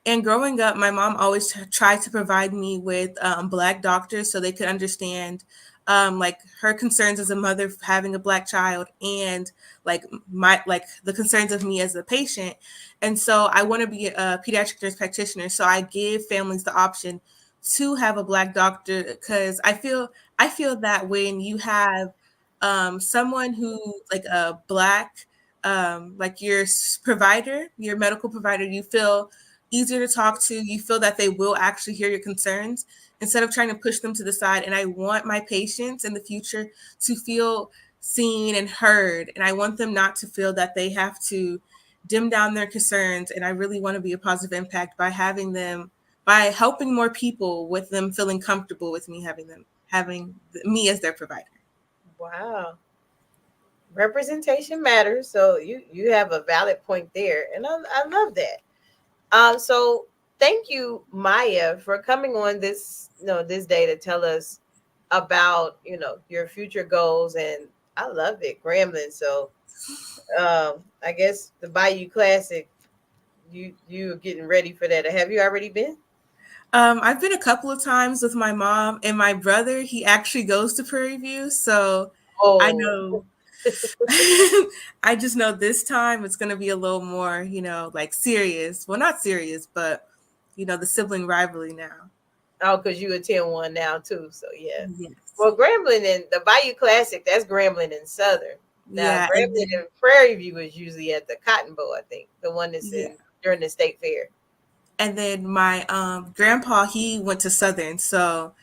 And growing up, my mom always tried to provide me with Black doctors so they could understand like her concerns as a mother having a Black child and like the concerns of me as a patient. And so I want to be a pediatric nurse practitioner. So I give families the option to have a Black doctor because I feel that when you have someone who like a Black like your provider, your medical provider, you feel easier to talk to. You feel that they will actually hear your concerns instead of trying to push them to the side. And I want my patients in the future to feel seen and heard. And I want them not to feel that they have to dim down their concerns. And I really want to be a positive impact by by helping more people with them feeling comfortable with me having me as their provider. Wow. Representation matters. So you have a valid point there. And I love that. So thank you, Maya, for coming on this day to tell us about your future goals, and I love it, Grambling. So I guess the Bayou Classic, you're getting ready for that. Have you already been? I've been a couple of times with my mom and my brother. He actually goes to Prairie View, so I know. I just know this time it's going to be a little more, like serious. Well, not serious, but the sibling rivalry now. Oh, because you attend one now too. So yeah. Yes. Well, Grambling and the Bayou Classic, that's Grambling and Southern. Now, Grambling and Prairie View is usually at the Cotton Bowl, I think, the one that's during the state fair. And then my grandpa, he went to Southern, so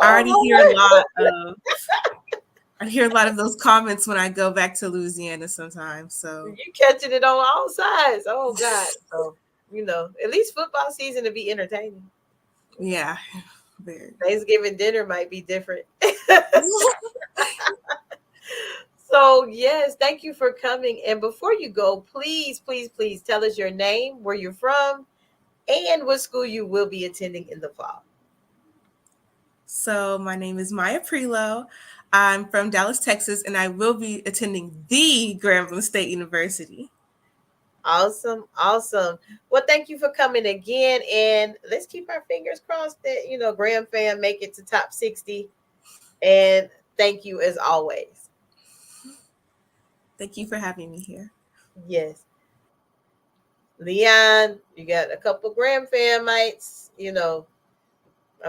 I already hear a lot of. I hear a lot of those comments when I go back to Louisiana sometimes. So you catching it on all sides. Oh God. So, at least football season to be entertaining. Yeah. Very. Thanksgiving dinner might be different. So yes, thank you for coming. And before you go, please, please, please tell us your name, where you're from, and what school you will be attending in the fall. So my name is Maya Prelo. I'm from Dallas, Texas, and I will be attending the Grambling State University. Awesome, awesome. Well, thank you for coming again, and let's keep our fingers crossed that Graham fam make it to top 60. And thank you as always. Thank you for having me here. Yes, Leon, you got a couple Graham famites. I'm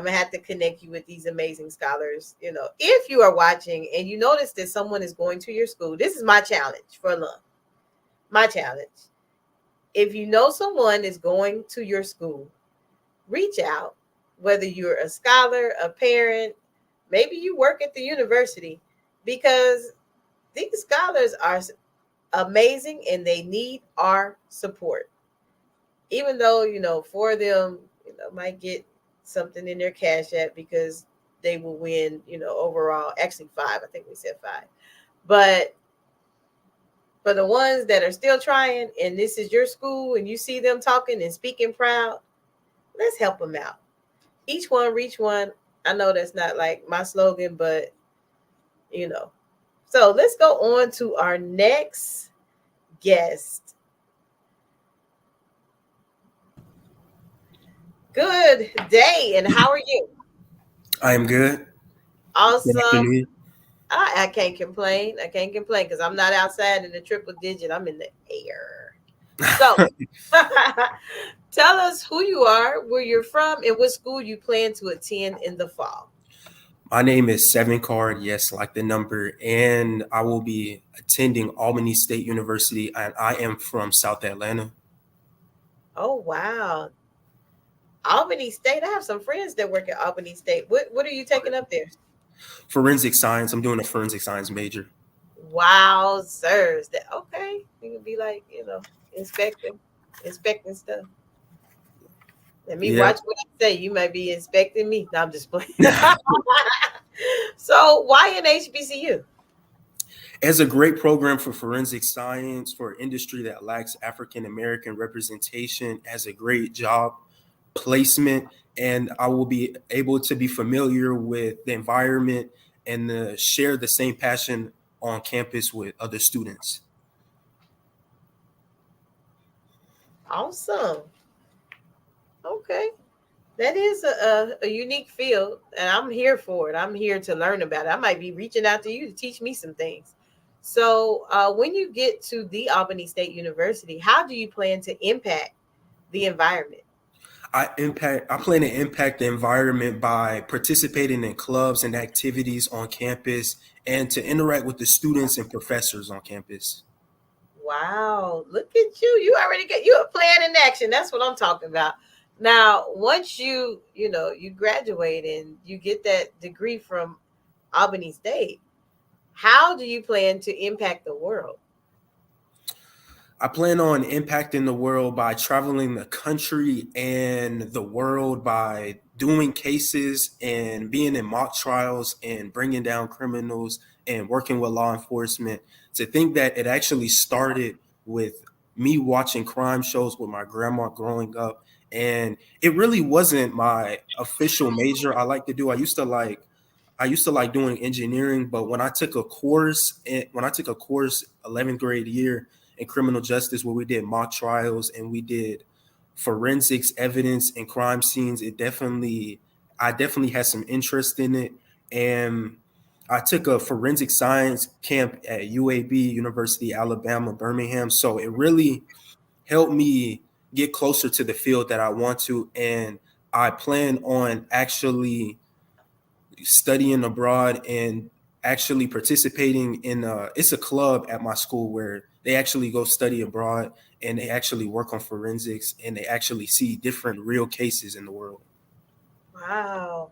gonna have to connect you with these amazing scholars. If you are watching and you notice that someone is going to your school, this is my challenge for lunch. My challenge. If you know someone is going to your school, reach out, whether you're a scholar, a parent, maybe you work at the university, because these scholars are amazing and they need our support. Even though, four of them, might get something in their cash app because they will win, overall, actually five, I think we said five. But for the ones that are still trying, and this is your school and you see them talking and speaking proud, let's help them out. Each one reach one. I know that's not like my slogan, but So let's go on to our next guest. Good day, and how are you? I am good. Awesome. I can't complain. I can't complain because I'm not outside in the triple digit. I'm in the air. So tell us who you are, where you're from, and what school you plan to attend in the fall. My name is Seven Card, yes, like the number, and I will be attending Albany State University, and I am from South Atlanta. Oh, wow. Albany State. I have some friends that work at Albany State. What are you taking up there? Forensic science. I'm doing a forensic science major. Wow, sirs. Okay. You can be like, inspecting stuff. Let me watch what I say. You might be inspecting me. No, I'm just playing. So why an HBCU? As a great program for forensic science for an industry that lacks African American representation, as a great job placement, and I will be able to be familiar with the environment and share the same passion on campus with other students. Awesome. Okay. That is a unique field, and I'm here for it. I'm here to learn about it. I might be reaching out to you to teach me some things. So when you get to the Albany State University, how do you plan to impact the environment? I plan to impact the environment by participating in clubs and activities on campus and to interact with the students and professors on campus. Wow, look at you. You already got you a plan in action. That's what I'm talking about. Now, once you graduate and you get that degree from Albany State, how do you plan to impact the world? I plan on impacting the world by traveling the country and the world by doing cases and being in mock trials and bringing down criminals and working with law enforcement. To think that it actually started with me watching crime shows with my grandma growing up. And it really wasn't my official major I like to do. I used to like doing engineering, but when I took a course 11th grade year in criminal justice where we did mock trials and we did forensics evidence and crime scenes, I definitely had some interest in it. And I took a forensic science camp at UAB, University of Alabama, Birmingham. So it really helped me get closer to the field that I want to. And I plan on actually studying abroad and actually participating in it's a club at my school where they actually go study abroad and they actually work on forensics and they actually see different real cases in the world. Wow.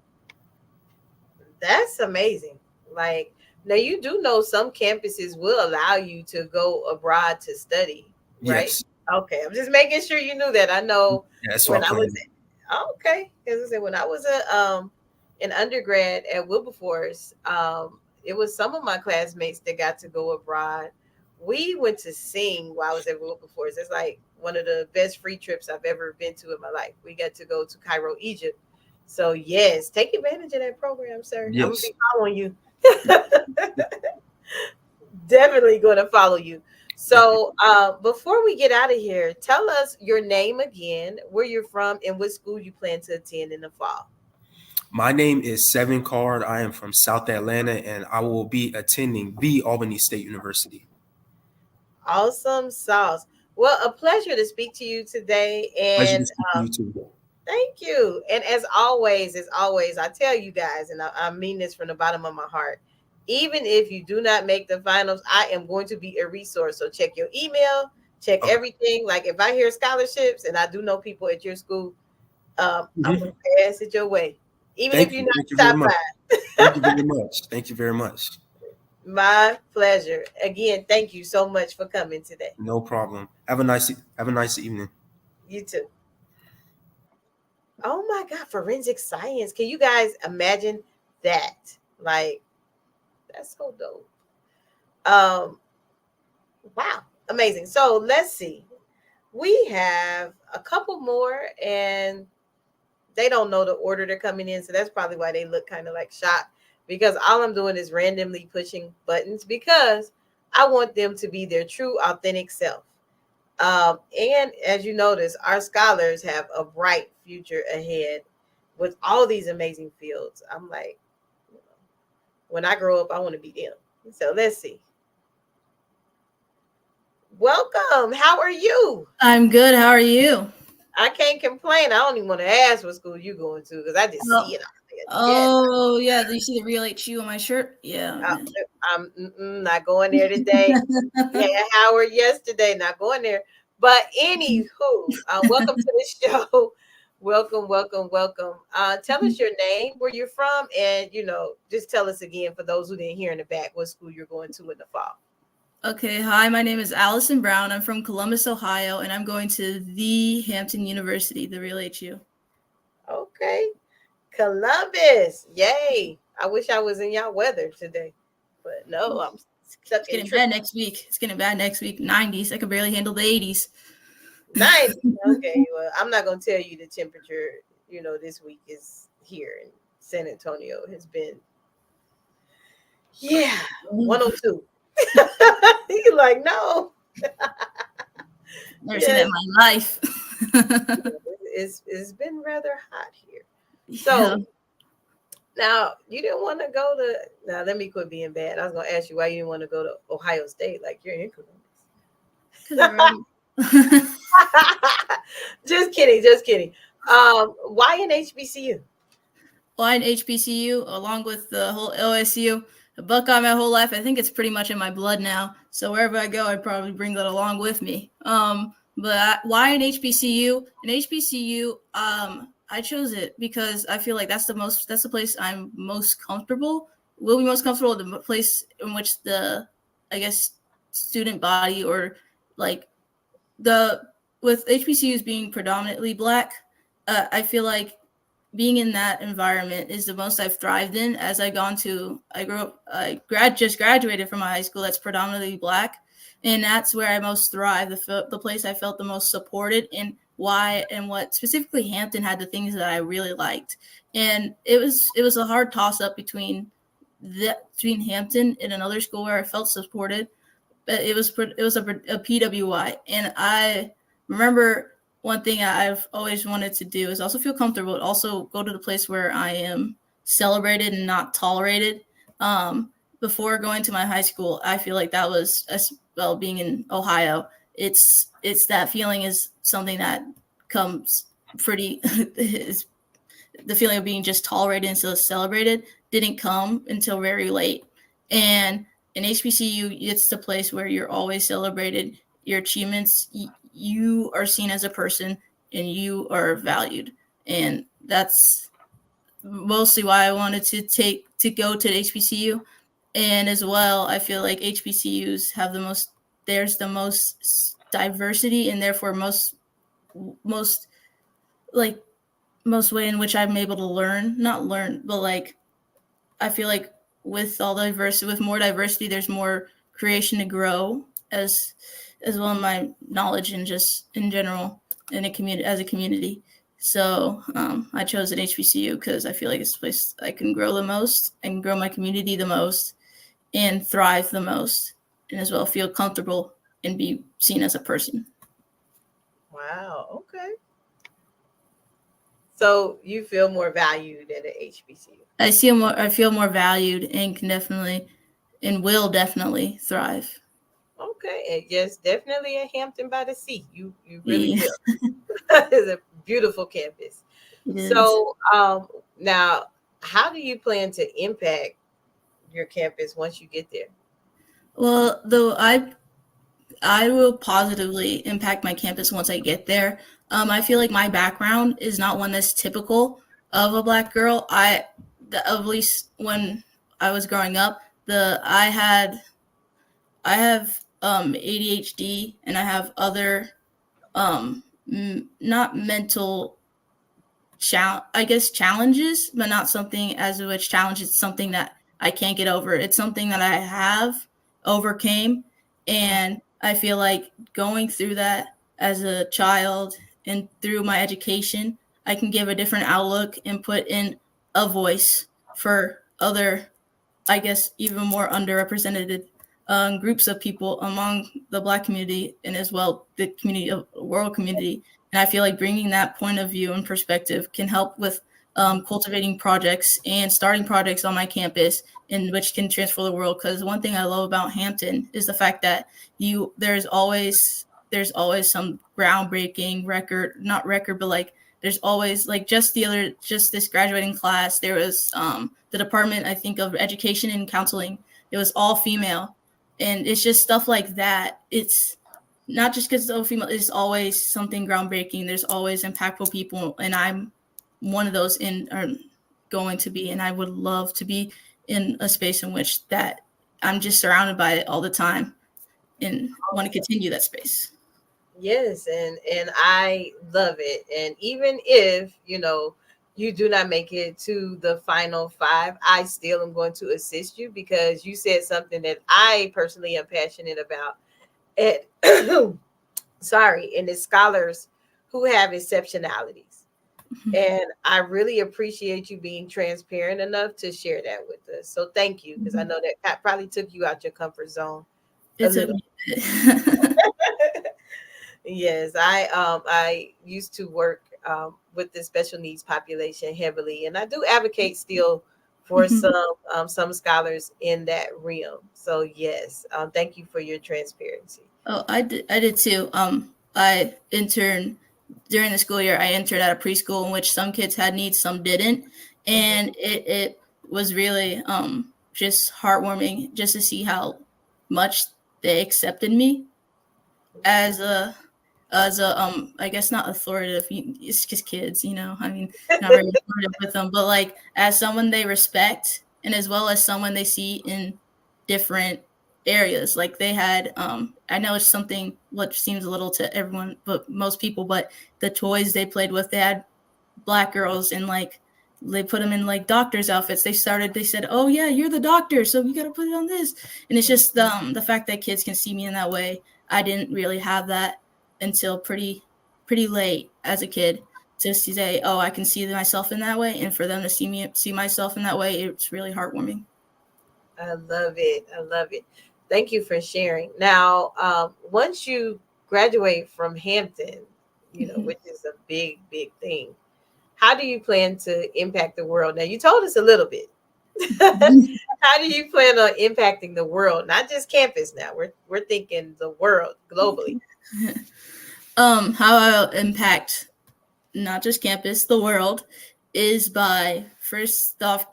That's amazing. Like, now you do know some campuses will allow you to go abroad to study, right? Yes. Okay. I'm just making sure you knew that. I know That's when what I I'm was planning. okay. Because I said when I was an undergrad at Wilberforce, it was some of my classmates that got to go abroad. We went to sing while I was at Wilberforce. It's like one of the best free trips I've ever been to in my life. We got to go to Cairo, Egypt. So yes, take advantage of that program, sir. Yes. I'm gonna be following you. Definitely going to follow you. So before we get out of here, tell us your name again, where you're from, and what school you plan to attend in the fall. My name is Seven Card. I am from South Atlanta, and I will be attending the Albany State University. Awesome sauce. Well, a pleasure to speak to you today. Pleasure to And speak to you too. thank you. And as always, I tell you guys, and I mean this from the bottom of my heart, even if you do not make the finals, I am going to be a resource. So check your email, check everything. Like if I hear scholarships, and I do know people at your school, I'm going to pass it your way. Even if you're not top five. Thank you very much. Thank you very much. My pleasure. Again, thank you so much for coming today. No problem. Have a nice evening. You too. Oh my God, forensic science. Can you guys imagine that? Like, that's so dope. Wow, amazing. So let's see. We have a couple more, and they don't know the order they're coming in, so that's probably why they look kind of like shocked, because all I'm doing is randomly pushing buttons because I want them to be their true, authentic self. And as you notice, our scholars have a bright future ahead with all these amazing fields. I'm like, when I grow up, I want to be them. So let's see. Welcome. How are you? I'm good. How are you? I can't complain. I don't even want to ask what school you going to because I just see it. Oh, yeah. Do you see the real HU on my shirt? Yeah. I'm not going there today. Yeah, Howard yesterday, not going there. But anywho, welcome to the show. Welcome. Tell us your name, where you're from, and just tell us again for those who didn't hear in the back what school you're going to in the fall. Okay, hi, my name is Allison Brown. I'm from Columbus, Ohio, and I'm going to the Hampton University, the real HU. Okay, Columbus, yay! I wish I was in y'all weather today, but no, I'm stuck. It's getting bad next week. It's getting bad next week. 90s. I can barely handle the 80s. 90. Okay, well, I'm not gonna tell you the temperature. This week is here in San Antonio. It has been 102. You're like, no. Never seen that in my life. It's been rather hot here. So now you didn't want to go to. Now let me quit being bad. I was gonna ask you why you didn't want to go to Ohio State, like you're in Columbus. Just kidding. Why in HBCU? Why in HBCU, along with the whole OSU? A Buckeye my whole life. I think it's pretty much in my blood now. So wherever I go, I'd probably bring that along with me. But why an HBCU? An HBCU, I chose it because I feel like that's the place I'm most comfortable. Will be most comfortable, the place in which the, I guess, student body or like with HBCUs being predominantly Black, I feel like being in that environment is the most I've thrived in as I just graduated from a high school that's predominantly Black. And that's where I most thrive, the place I felt the most supported, and why and what specifically Hampton had the things that I really liked. And it was a hard toss up between Hampton and another school where I felt supported. But it was a PWI. And I remember one thing I've always wanted to do is also feel comfortable, but also go to the place where I am celebrated and not tolerated. Before going to my high school, I feel like that was, as well, being in Ohio, it's that feeling is something that comes pretty, the feeling of being just tolerated and still celebrated didn't come until very late. And in HBCU, it's the place where you're always celebrated, your achievements, you are seen as a person and you are valued. And that's mostly why I wanted to go to the HBCU. And as well, I feel like HBCUs have there's the most diversity, and therefore most way in which I'm able to not learn, but like, I feel like with more diversity, there's more creation to grow as well in my knowledge and just in general in a community, as a community. So I chose an HBCU because I feel like it's a place I can grow the most and grow my community the most and thrive the most, and as well feel comfortable and be seen as a person. Wow. Okay. So you feel more valued at a HBCU? I feel more valued and can definitely and will definitely thrive. Okay, and yes, definitely at Hampton by the Sea. You really Yeah, will. It's a beautiful campus. it is. So now, how do you plan to impact your campus once you get there? Well, though I will positively impact my campus once I get there. I feel like my background is not one that's typical of a Black girl. At least when I was growing up, I have ADHD, and I have other not mental I guess challenges, but not something as which challenge is something that I can't get over. It's something that I have overcame, and I feel like going through that as a child and through my education, I can give a different outlook and put in a voice for other, I guess, even more underrepresented groups of people among the Black community and as well the community of world community. And I feel like bringing that point of view and perspective can help with cultivating projects and starting projects on my campus in which can transform the world. Because one thing I love about Hampton is the fact that there's always some groundbreaking not record, but like there's always like just this graduating class, there was the department, I think, of education and counseling. It was all female, and it's just stuff like that. It's not just because it's all female, it's always something groundbreaking. There's always impactful people, and I'm one of those going to be, and I would love to be in a space in which that I'm just surrounded by it all the time and want to continue that space. Yes, and I love it. And even if you do not make it to the final five, I still am going to assist you because you said something that I personally am passionate about. And sorry, and it's scholars who have exceptionalities. And I really appreciate you being transparent enough to share that with us. So thank you, because I know that probably took you out your comfort zone a It's a little. Yes, I used to work with the special needs population heavily, and I do advocate still for some scholars in that realm. So yes, thank you for your transparency. Oh, I did too. I interned during the school year. I interned at a preschool in which some kids had needs, some didn't, and it was really just heartwarming just to see how much they accepted me as a I guess not authoritative. It's just kids, I mean, not very authoritative with them, but like as someone they respect and as well as someone they see in different areas. Like they had I know it's something what seems a little to everyone but most people, but the toys they played with, they had Black girls and like they put them in like doctor's outfits. They said, oh yeah, you're the doctor, so you got to put it on this. And it's just the fact that kids can see me in that way. I didn't really have that until pretty late as a kid, just to say, oh, I can see myself in that way. And for them to see myself in that way, it's really heartwarming. I love it. I love it. Thank you for sharing. Now, once you graduate from Hampton, which is a big, big thing, how do you plan to impact the world? Now, you told us a little bit. How do you plan on impacting the world? Not just campus now. We're thinking the world globally. How I'll impact not just campus, the world, is by first off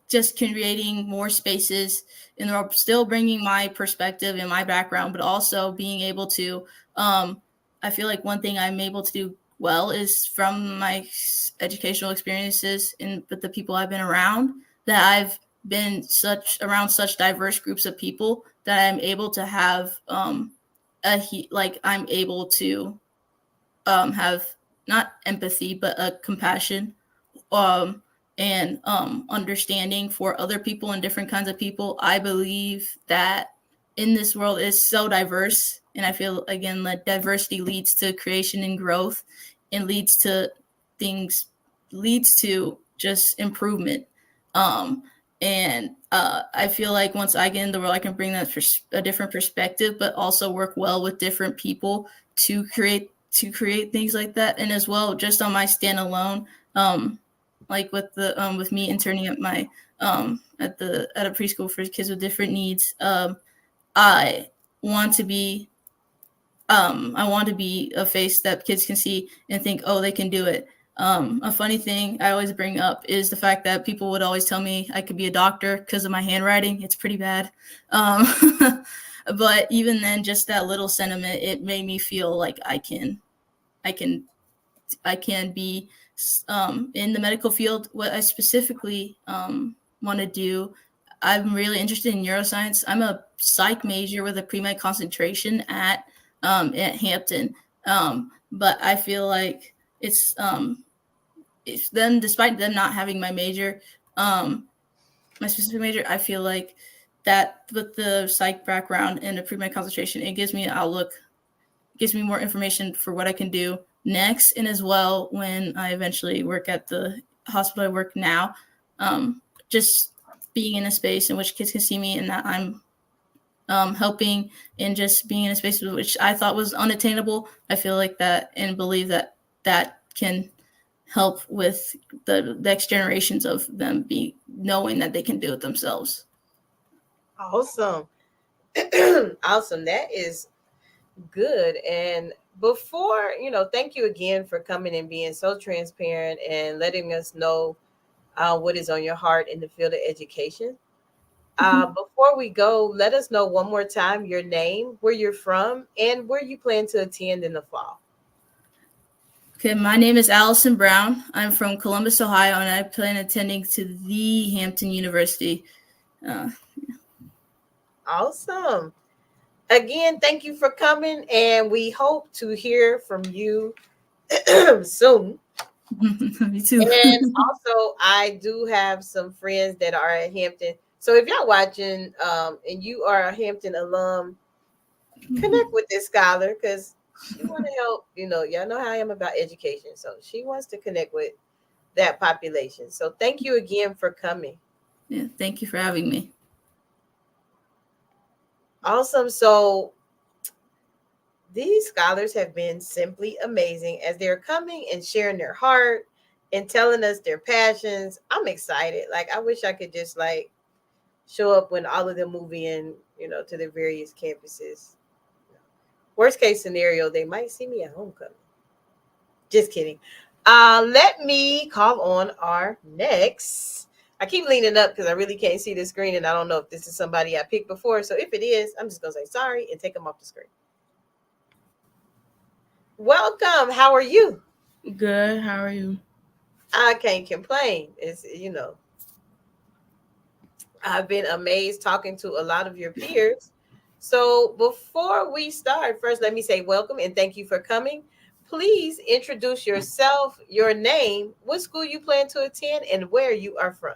just creating more spaces in the world, still bringing my perspective and my background, but also being able to, I feel like one thing I'm able to do well is from my educational experiences and with the people I've been around, that I've been around such diverse groups of people that I'm able to have I'm able to have not empathy, but a compassion and understanding for other people and different kinds of people. I believe that in this world is so diverse. And I feel, again, that diversity leads to creation and growth and leads to just improvement. And I feel like once I get in the world, I can bring that a different perspective, but also work well with different people to create things like that. And as well, just on my standalone, like with the with me interning at my at a preschool for kids with different needs, I want to be a face that kids can see and think, oh, they can do it. A funny thing I always bring up is the fact that people would always tell me I could be a doctor because of my handwriting. It's pretty bad. But even then, just that little sentiment, it made me feel like I can be in the medical field. What I specifically want to do, I'm really interested in neuroscience. I'm a psych major with a pre-med concentration at Hampton. But I feel like it's them, despite them not having my major, my specific major, I feel like that with the psych background and the pre-med concentration, it gives me an outlook, gives me more information for what I can do next. And as well, when I eventually work at the hospital I work now, just being in a space in which kids can see me and that I'm helping, and just being in a space which I thought was unattainable. I feel like that and believe that can help with the next generations of them knowing that they can do it themselves. Awesome. Awesome. That is good. And before, thank you again for coming and being so transparent and letting us know what is on your heart in the field of education. Before we go, let us know one more time your name, where you're from, and where you plan to attend in the fall. Okay, my name is Allison Brown. I'm from Columbus, Ohio, and I plan attending to the Hampton University. Awesome. Again, thank you for coming, and we hope to hear from you soon. Me too. And also, I do have some friends that are at Hampton. So if y'all watching and you are a Hampton alum, connect with this scholar because she want to help. Y'all know how I am about education. So she wants to connect with that population. So thank you again for coming. Yeah, thank you for having me. Awesome. So these scholars have been simply amazing as they're coming and sharing their heart and telling us their passions. I'm excited. Like, I wish I could just show up when all of them move in, to their various campuses. Worst case scenario, they might see me at homecoming. Just kidding. Let me call on our next. I keep leaning up because I really can't see the screen, and I don't know if this is somebody I picked before. So if it is, I'm just going to say sorry and take them off the screen. Welcome. How are you? Good. How are you? I can't complain. It's, I've been amazed talking to a lot of your peers. So before we start, first, let me say welcome and thank you for coming. Please introduce yourself, your name, what school you plan to attend, and where you are from.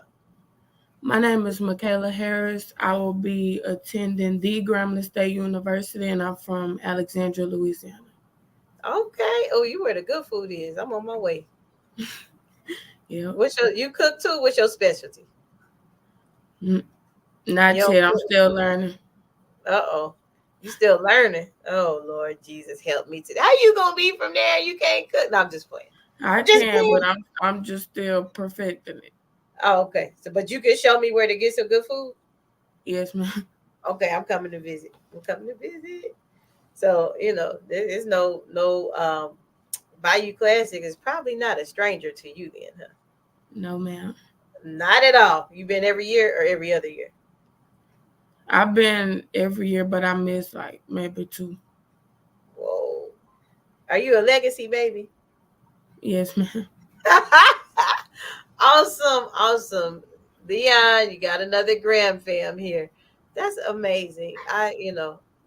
My name is Michaela Harris. I will be attending the Grambling State University, and I'm from Alexandria, Louisiana. Okay. Oh, you where the good food is. I'm on my way. Yeah. You cook too? What's your specialty? Not yet. I'm still learning. Uh-oh. You still learning? Oh, Lord Jesus, help me today. How you gonna be from there? You can't cook. No, I'm just playing. I can, but I'm just still perfecting it. Oh, okay. So, but you can show me where to get some good food? Yes, ma'am. Okay, I'm coming to visit. So, there's no Bayou Classic is probably not a stranger to you then, huh? No, ma'am. Not at all. You been every year or every other year? I've been every year, but I missed maybe 2. Whoa. Are you a legacy baby? Yes, ma'am. Awesome. Leon, you got another Graham fam here. That's amazing.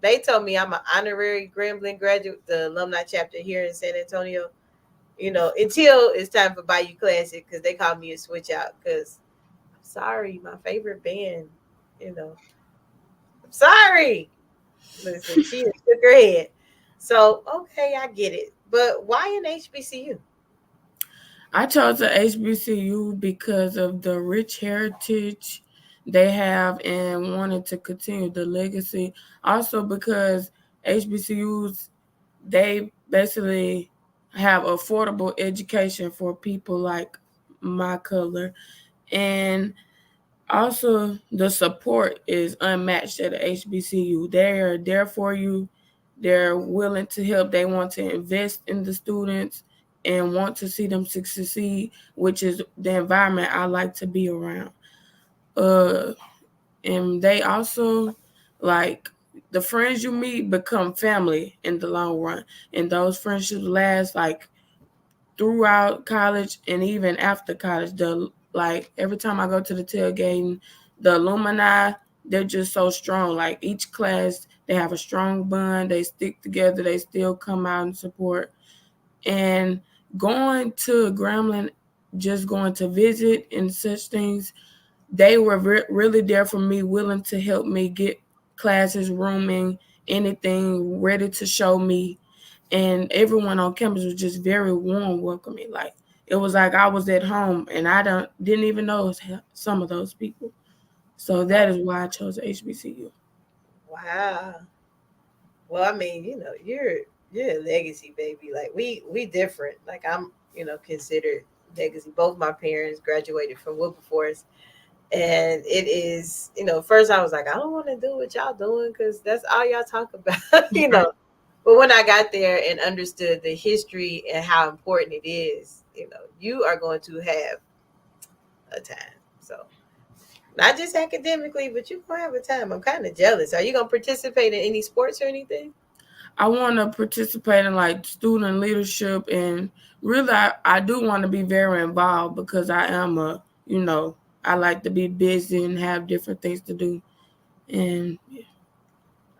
They told me I'm an honorary Grambling graduate, the alumni chapter here in San Antonio. Until it's time for Bayou Classic, because they call me a switch out. Because I'm sorry, my favorite band. I'm sorry. Listen, she shook her head. So okay, I get it. But why an HBCU? I chose the HBCU because of the rich heritage they have and wanted to continue the legacy. Also because HBCUs, they basically have affordable education for people like my color. And also the support is unmatched at the HBCU. They are there for you. They're willing to help. They want to invest in the students and want to see them succeed, which is the environment I like to be around. Uh, and they also, like, the friends you meet become family in the long run, and those friendships last like throughout college and even after college. The like every time I go to the tailgating, the alumni, they're just so strong. Like each class, they have a strong bond. They stick together. They still come out and support. And going to Grambling, just going to visit and such things, they were really there for me, willing to help me get classes, rooming, anything, ready to show me. And everyone on campus was just very warm, welcoming. Like it was like I was at home, and I didn't even know some of those people. So that is why I chose HBCU. Wow. Well, I mean, you're a legacy baby. Like we different. Like I'm, considered legacy. Both my parents graduated from Wilberforce, and it is, first I was like, I don't want to do what y'all doing because that's all y'all talk about, But when I got there and understood the history and how important it is, you are going to have a time. So not just academically, but you're gonna have a time. I'm kind of jealous. Are you gonna participate in any sports or anything? I want to participate in like student leadership, and really I do want to be very involved because I am I like to be busy and have different things to do. And yeah.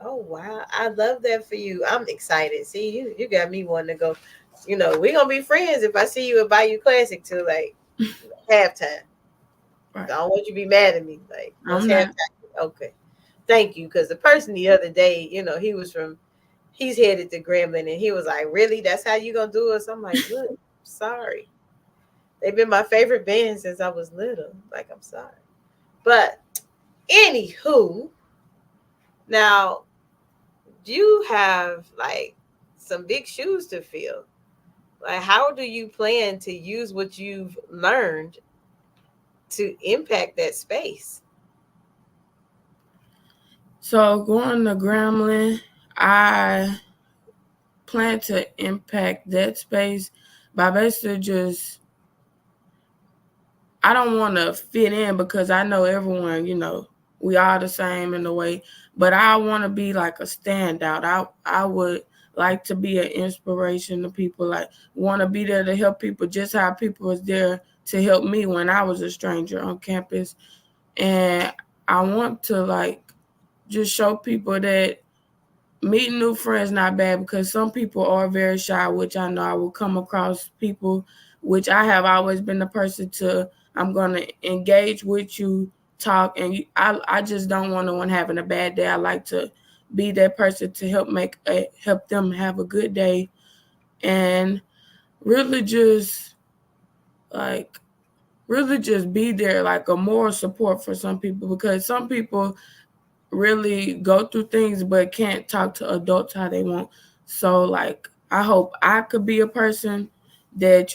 Oh wow, I love that for you. I'm excited. See, you got me wanting to go. We're gonna be friends if I see you at Bayou Classic till like halftime. Right. I don't want you to be mad at me. Like what's I'm not. halftime? Okay. Thank you. Because the person the other day, he's headed to Grambling and he was like, really? That's how you gonna do us? I'm like, look, sorry. They've been my favorite band since I was little. Like, I'm sorry. But anywho, now you have like some big shoes to fill. Like, how do you plan to use what you've learned to impact that space? So going to Grambling, I plan to impact that space by basically just, I don't want to fit in because I know everyone, we all the same in a way, but I want to be like a standout. I would like to be an inspiration to people, like want to be there to help people just how people was there to help me when I was a stranger on campus. And I want to like just show people that meeting new friends not bad, because some people are very shy, which I know I will come across people, which I have always been the person to, I'm going to engage with you, talk, and I just don't want no one having a bad day. I like to be that person to help them have a good day, and really just like really just be there, like a moral support for some people, because some people really go through things but can't talk to adults how they want. So like I hope I could be a person that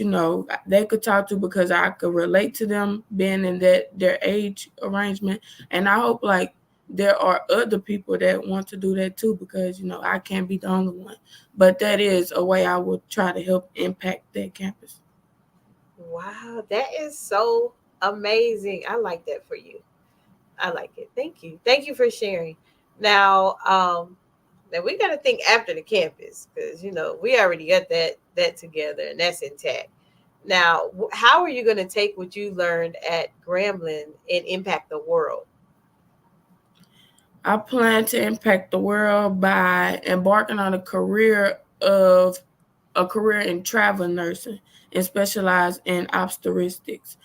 they could talk to, because I could relate to them being in their age arrangement. And I hope like there are other people that want to do that too, because I can't be the only one. But that is a way I would try to help impact that campus. Wow, that is so amazing. I like that for you. I like it. Thank you. Thank you for sharing. Now, now we got to think after the campus, because we already got that together and that's intact. Now, how are you going to take what you learned at Grambling and impact the world? I plan to impact the world by embarking on a career in travel nursing and specialize in obstetrics.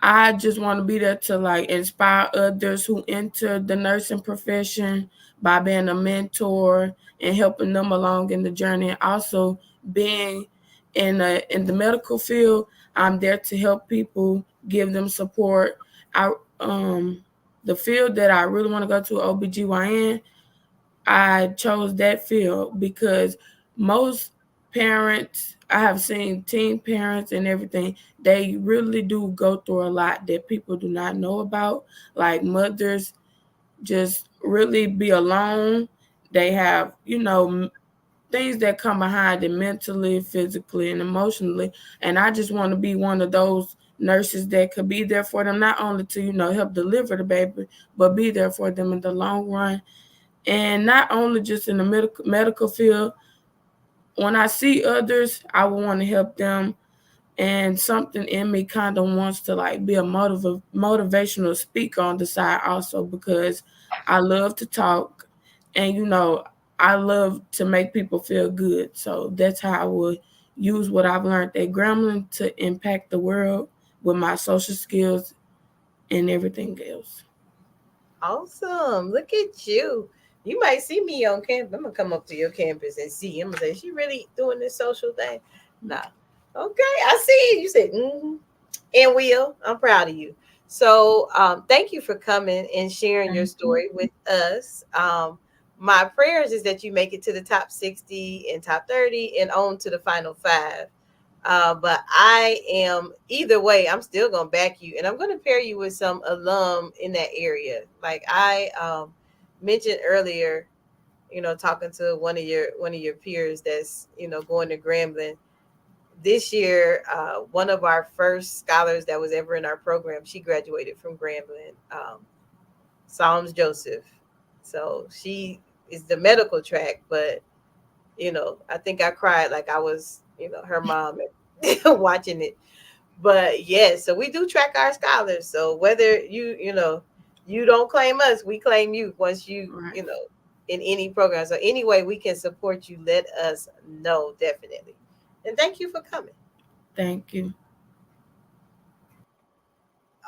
I just want to be there to like inspire others who enter the nursing profession by being a mentor and helping them along in the journey. And also being in the medical field, I'm there to help people, give them support. I the field that I really want to go to, OBGYN, I chose that field because most parents, I have seen teen parents and everything, they really do go through a lot that people do not know about. Like mothers just really be alone. They have, things that come behind it mentally, physically, and emotionally. And I just want to be one of those nurses that could be there for them, not only to, help deliver the baby, but be there for them in the long run. And not only just in the medical field, when I see others, I will want to help them. And something in me kind of wants to like be a motivational speaker on the side also, because I love to talk and I love to make people feel good. So that's how I would use what I've learned at Grambling to impact the world with my social skills and everything else. Awesome. Look at you. You might see me on campus. I'm gonna come up to your campus and see. I'm gonna say, she really doing this social thing? Nah. Okay, I see. You said, and Will, I'm proud of you. So thank you for coming and sharing your story with us. My prayers is that you make it to the top 60 and top 30 and on to the final five. But I am either way, I'm still gonna back you, and I'm gonna pair you with some alum in that area. Like I mentioned earlier, talking to one of your peers that's going to Grambling this year. One of our first scholars that was ever in our program, she graduated from Grambling, Psalms Joseph. So she is the medical track, but I think I cried like I was, her mom watching it. But yeah, so we do track our scholars. So whether you don't claim us, we claim you once Right. In any program. So any way we can support you, let us know, definitely. And thank you for coming. Thank you.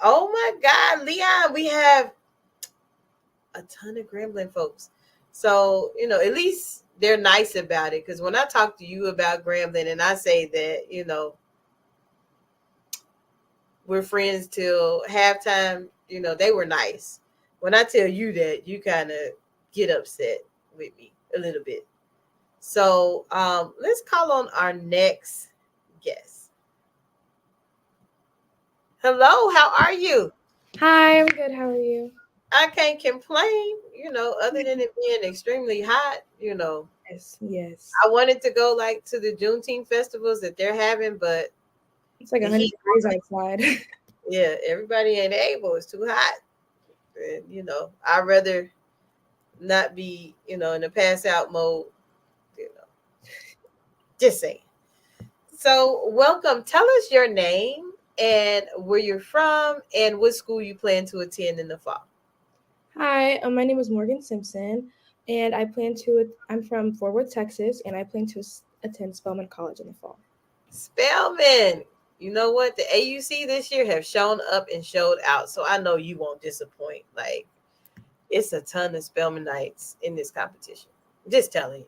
Oh my God, Leon, we have a ton of Grambling folks. So, at least they're nice about it. Because when I talk to you about Grambling and I say that, we're friends till halftime, they were nice. When I tell you that, you kind of get upset with me a little bit. So let's call on our next guest. Hello, how are you? Hi, I'm good. How are you? I can't complain, other than it being extremely hot, Yes, yes. I wanted to go like to the Juneteenth festivals that they're having, but It's like the 100 heat, degrees outside. yeah, everybody ain't able. It's too hot. And, I'd rather not be, in the pass out mode, you know, just saying. So, welcome. Tell us your name and where you're from and what school you plan to attend in the fall. Hi, my name is Morgan Simpson, and I'm from Fort Worth, Texas, and I plan to attend Spelman College in the fall. Spelman, you know what? The AUC this year have shown up and showed out. So I know you won't disappoint. Like, it's a ton of Spelmanites in this competition. Just telling you.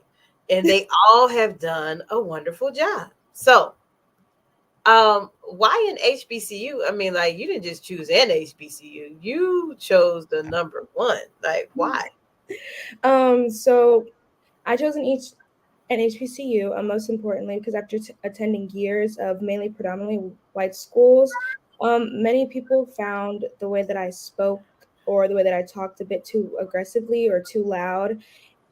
And they all have done a wonderful job. So, why an HBCU? I mean, like, you didn't just choose an HBCU. You chose the number one. Like, why? So I chose an HBCU, most importantly, because after attending years of mainly predominantly white schools, many people found the way that I spoke or the way that I talked a bit too aggressively or too loud.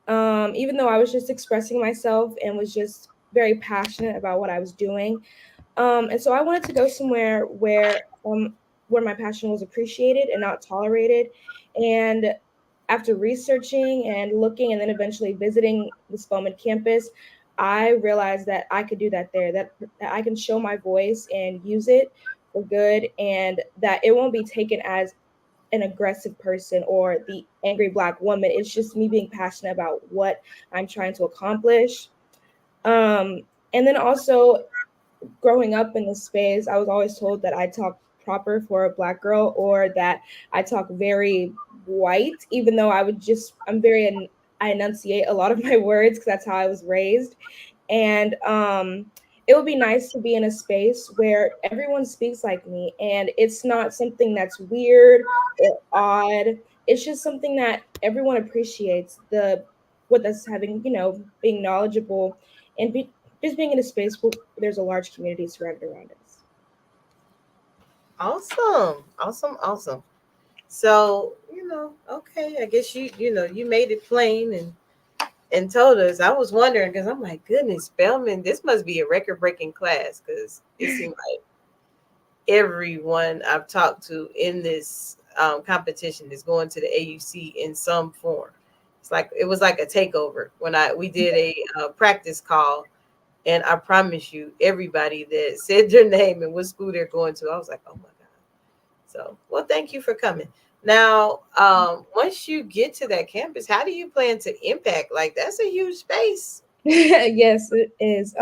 Even though I was just expressing myself and was just very passionate about what I was doing. And so I wanted to go somewhere where my passion was appreciated and not tolerated. And after researching and looking and then eventually visiting the Spelman campus, I realized that I could do that there, that I can show my voice and use it for good, and that it won't be taken as an aggressive person or the angry Black woman. It's just me being passionate about what I'm trying to accomplish. And then also, growing up in this space, I was always told that I talk proper for a Black girl or that I talk very white, even though I enunciate a lot of my words because that's how I was raised. And it would be nice to be in a space where everyone speaks like me and it's not something that's weird or odd. It's just something that everyone appreciates, the what that's having, being knowledgeable and just being in a space where there's a large community surrounded around us. Awesome. Awesome. Awesome. So, okay, I guess you made it plain and told us. I was wondering because I'm like, goodness, Spelman, this must be a record breaking class because it seemed like everyone I've talked to in this competition is going to the AUC in some form. It was like a takeover when we did a practice call, and I promise you, everybody that said their name and what school they're going to, I was like, oh my god. So, well, thank you for coming. Now, once you get to that campus, how do you plan to impact? Like, that's a huge space. Yes, it is.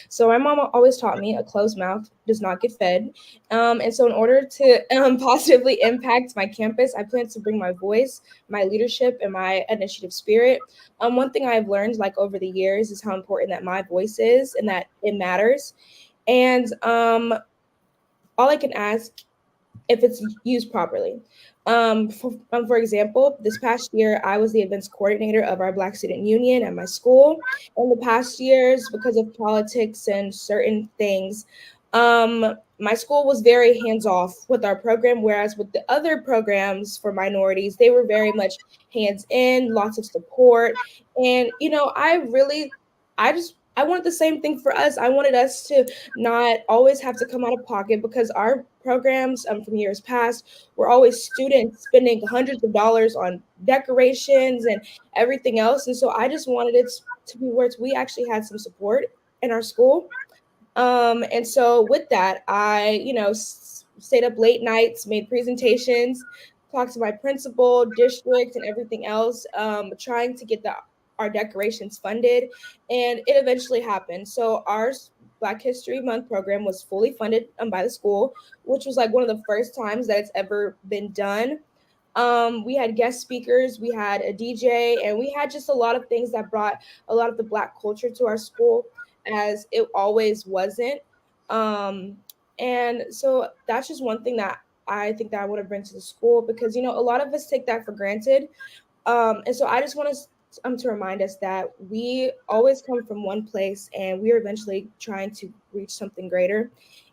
So my mama always taught me a closed mouth does not get fed. And so in order to positively impact my campus, I plan to bring my voice, my leadership, and my initiative spirit. One thing I've learned like over the years is how important that my voice is and that it matters. And all I can ask if it's used properly. For example, this past year, I was the events coordinator of our Black Student Union at my school. In the past years, because of politics and certain things, my school was very hands off with our program, whereas with the other programs for minorities, they were very much hands in, lots of support. And, I wanted the same thing for us. I wanted us to not always have to come out of pocket because our programs from years past were always students spending hundreds of dollars on decorations and everything else. And so I just wanted it to be where we actually had some support in our school. And so with that, I, stayed up late nights, made presentations, talked to my principal, district, and everything else, trying to get our decorations funded. And it eventually happened. So our Black History Month program was fully funded by the school, which was like one of the first times that it's ever been done. We had guest speakers, we had a DJ, and we had just a lot of things that brought a lot of the Black culture to our school, as it always wasn't. And so that's just one thing that I think that I want to bring to the school because, a lot of us take that for granted. And so I just want to remind us that we always come from one place and we are eventually trying to reach something greater.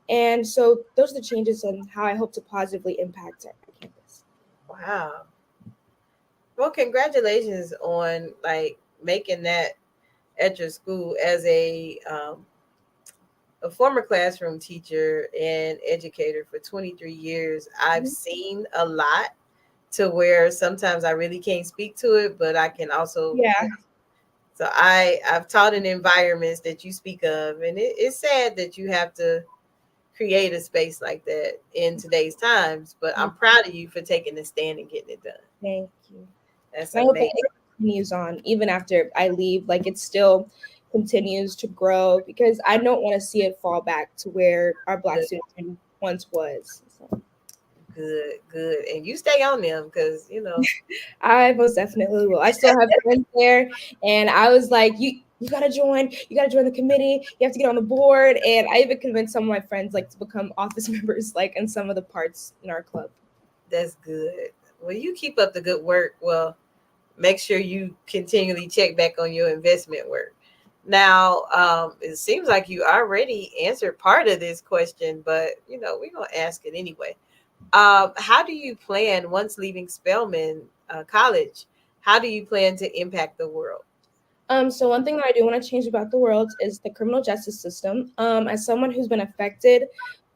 And so those are the changes and how I hope to positively impact our campus. Wow. Well, congratulations on making that at your school as a former classroom teacher and educator for 23 years. I've seen a lot to where sometimes I really can't speak to it, but I can also. Yeah. So I've taught in environments that you speak of, and it's sad that you have to create a space like that in today's times, but I'm proud of you for taking the stand and getting it done. Thank you. That's I hope amazing. it continues on even after I leave. Like it still continues to grow because I don't want to see it fall back to where our Black students once was. So. Good. And you stay on them because, I most definitely will. I still have friends there. And I was like, you gotta join the committee. You have to get on the board. And I even convinced some of my friends to become office members, in some of the parts in our club. That's good. Well, you keep up the good work. Well, make sure you continually check back on your investment work. Now, it seems like you already answered part of this question, but we're gonna ask it anyway. How do you plan once leaving Spelman College? How do you plan to impact the world? So one thing that I do want to change about the world is the criminal justice system. As someone who's been affected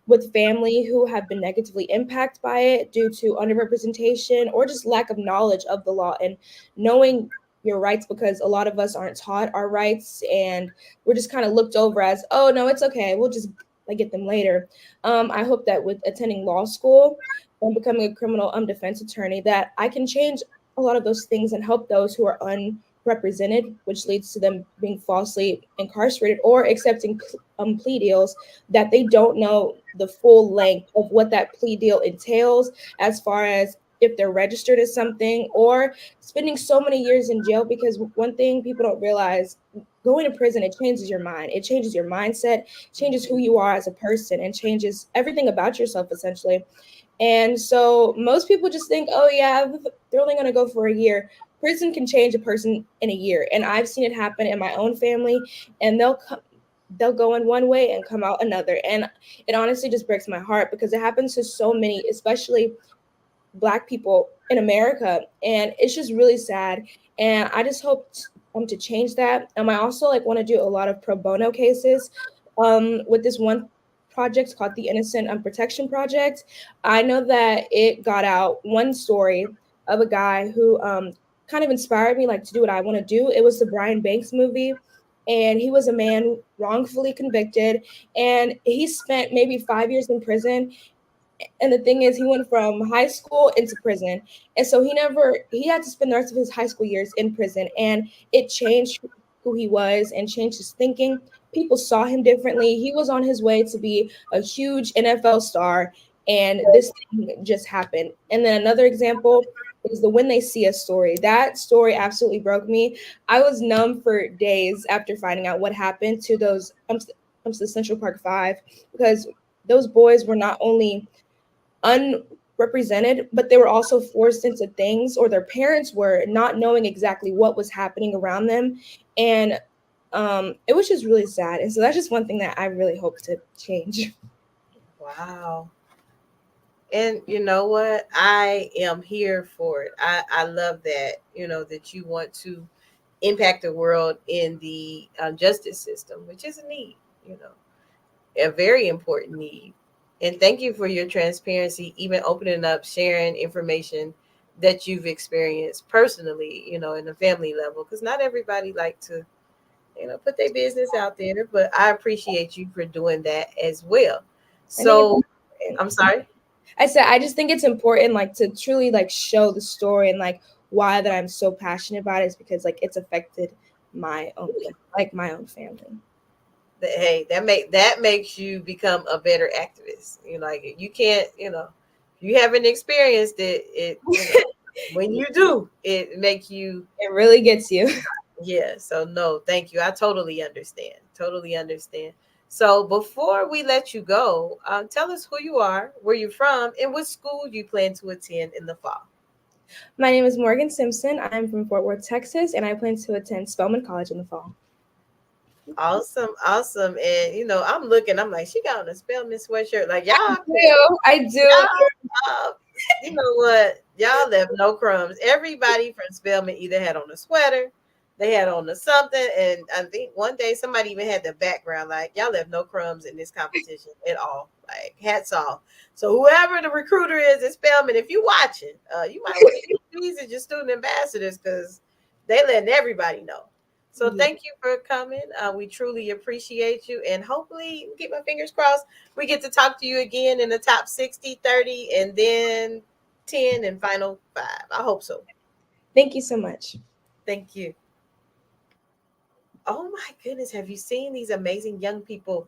with family who have been negatively impacted by it due to underrepresentation or just lack of knowledge of the law and knowing your rights, because a lot of us aren't taught our rights and we're just kind of looked over as, oh no, it's okay, we'll just get them later. I hope that with attending law school and becoming a criminal defense attorney that I can change a lot of those things and help those who are unrepresented, which leads to them being falsely incarcerated or accepting plea deals that they don't know the full length of what that plea deal entails, as far as if they're registered as something or spending so many years in jail. Because one thing people don't realize, going to prison, it changes your mind. It changes your mindset, changes who you are as a person, and changes everything about yourself, essentially. And so most people just think, oh, yeah, they're only going to go for a year. Prison can change a person in a year. And I've seen it happen in my own family, and they'll go in one way and come out another. And it honestly just breaks my heart because it happens to so many, especially Black people in America. And it's just really sad. And I just hope to change that. I also want to do a lot of pro bono cases with this one project called the Innocent Protection Project. I know that it got out one story of a guy who kind of inspired me to do what I want to do. It was the Brian Banks movie. And he was a man wrongfully convicted, and he spent maybe 5 years in prison. And the thing is, he went from high school into prison. And so he had to spend the rest of his high school years in prison. And it changed who he was and changed his thinking. People saw him differently. He was on his way to be a huge NFL star. And this thing just happened. And then another example is the When They See Us story. That story absolutely broke me. I was numb for days after finding out what happened to those the Central Park Five, because those boys were not only unrepresented, but they were also forced into things, or their parents were, not knowing exactly what was happening around them. And it was just really sad. And so that's just one thing that I really hope to change. Wow. And you know what? I am here for it. I love that, that you want to impact the world in the justice system, which is a need, a very important need. And thank you for your transparency, even opening up, sharing information that you've experienced personally, in a family level, because not everybody like to, put their business out there, but I appreciate you for doing that as well. So I'm sorry. I said, I just think it's important, to truly show the story, and why that I'm so passionate about it is because it's affected my own, my own family. Hey, that makes you become a better activist. You can't, you haven't experienced it. When you do, it makes you. It really gets you. Yeah. So no, thank you. I totally understand. So before we let you go, tell us who you are, where you're from, and what school you plan to attend in the fall. My name is Morgan Simpson. I'm from Fort Worth, Texas, and I plan to attend Spelman College in the fall. Awesome. And, I'm like, she got on a Spelman sweatshirt. I do. You know what? Y'all left no crumbs. Everybody from Spelman either had on a sweater, they had on something, and I think one day somebody even had the background y'all left no crumbs in this competition at all. Hats off. So whoever the recruiter is at Spelman, if you're watching, you might want to use these as your student ambassadors, because they letting everybody know. So thank you for coming. We truly appreciate you, and hopefully, keep my fingers crossed, we get to talk to you again in the top 60, 30, and then 10 and final 5. I hope so. Thank you so much. Thank you. Oh my goodness, have you seen these amazing young people?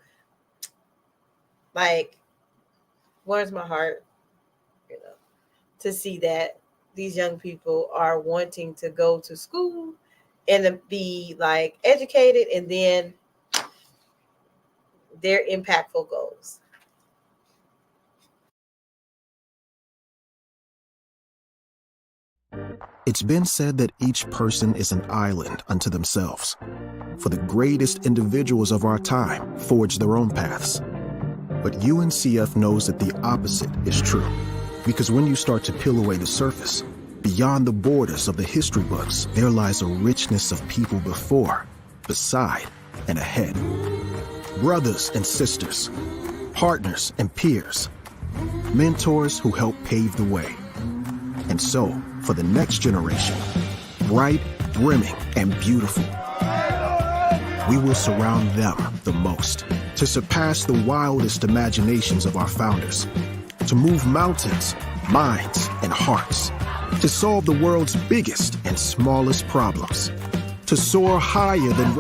Warms my heart, to see that these young people are wanting to go to school and to be educated, and then their impactful goals. It's been said that each person is an island unto themselves. For the greatest individuals of our time forged their own paths. But UNCF knows that the opposite is true. Because when you start to peel away the surface, beyond the borders of the history books, there lies a richness of people before, beside, and ahead. Brothers and sisters, partners and peers, mentors who help pave the way. And so, for the next generation, bright, brimming, and beautiful, we will surround them the most to surpass the wildest imaginations of our founders, to move mountains, minds, and hearts, to solve the world's biggest and smallest problems, to soar higher than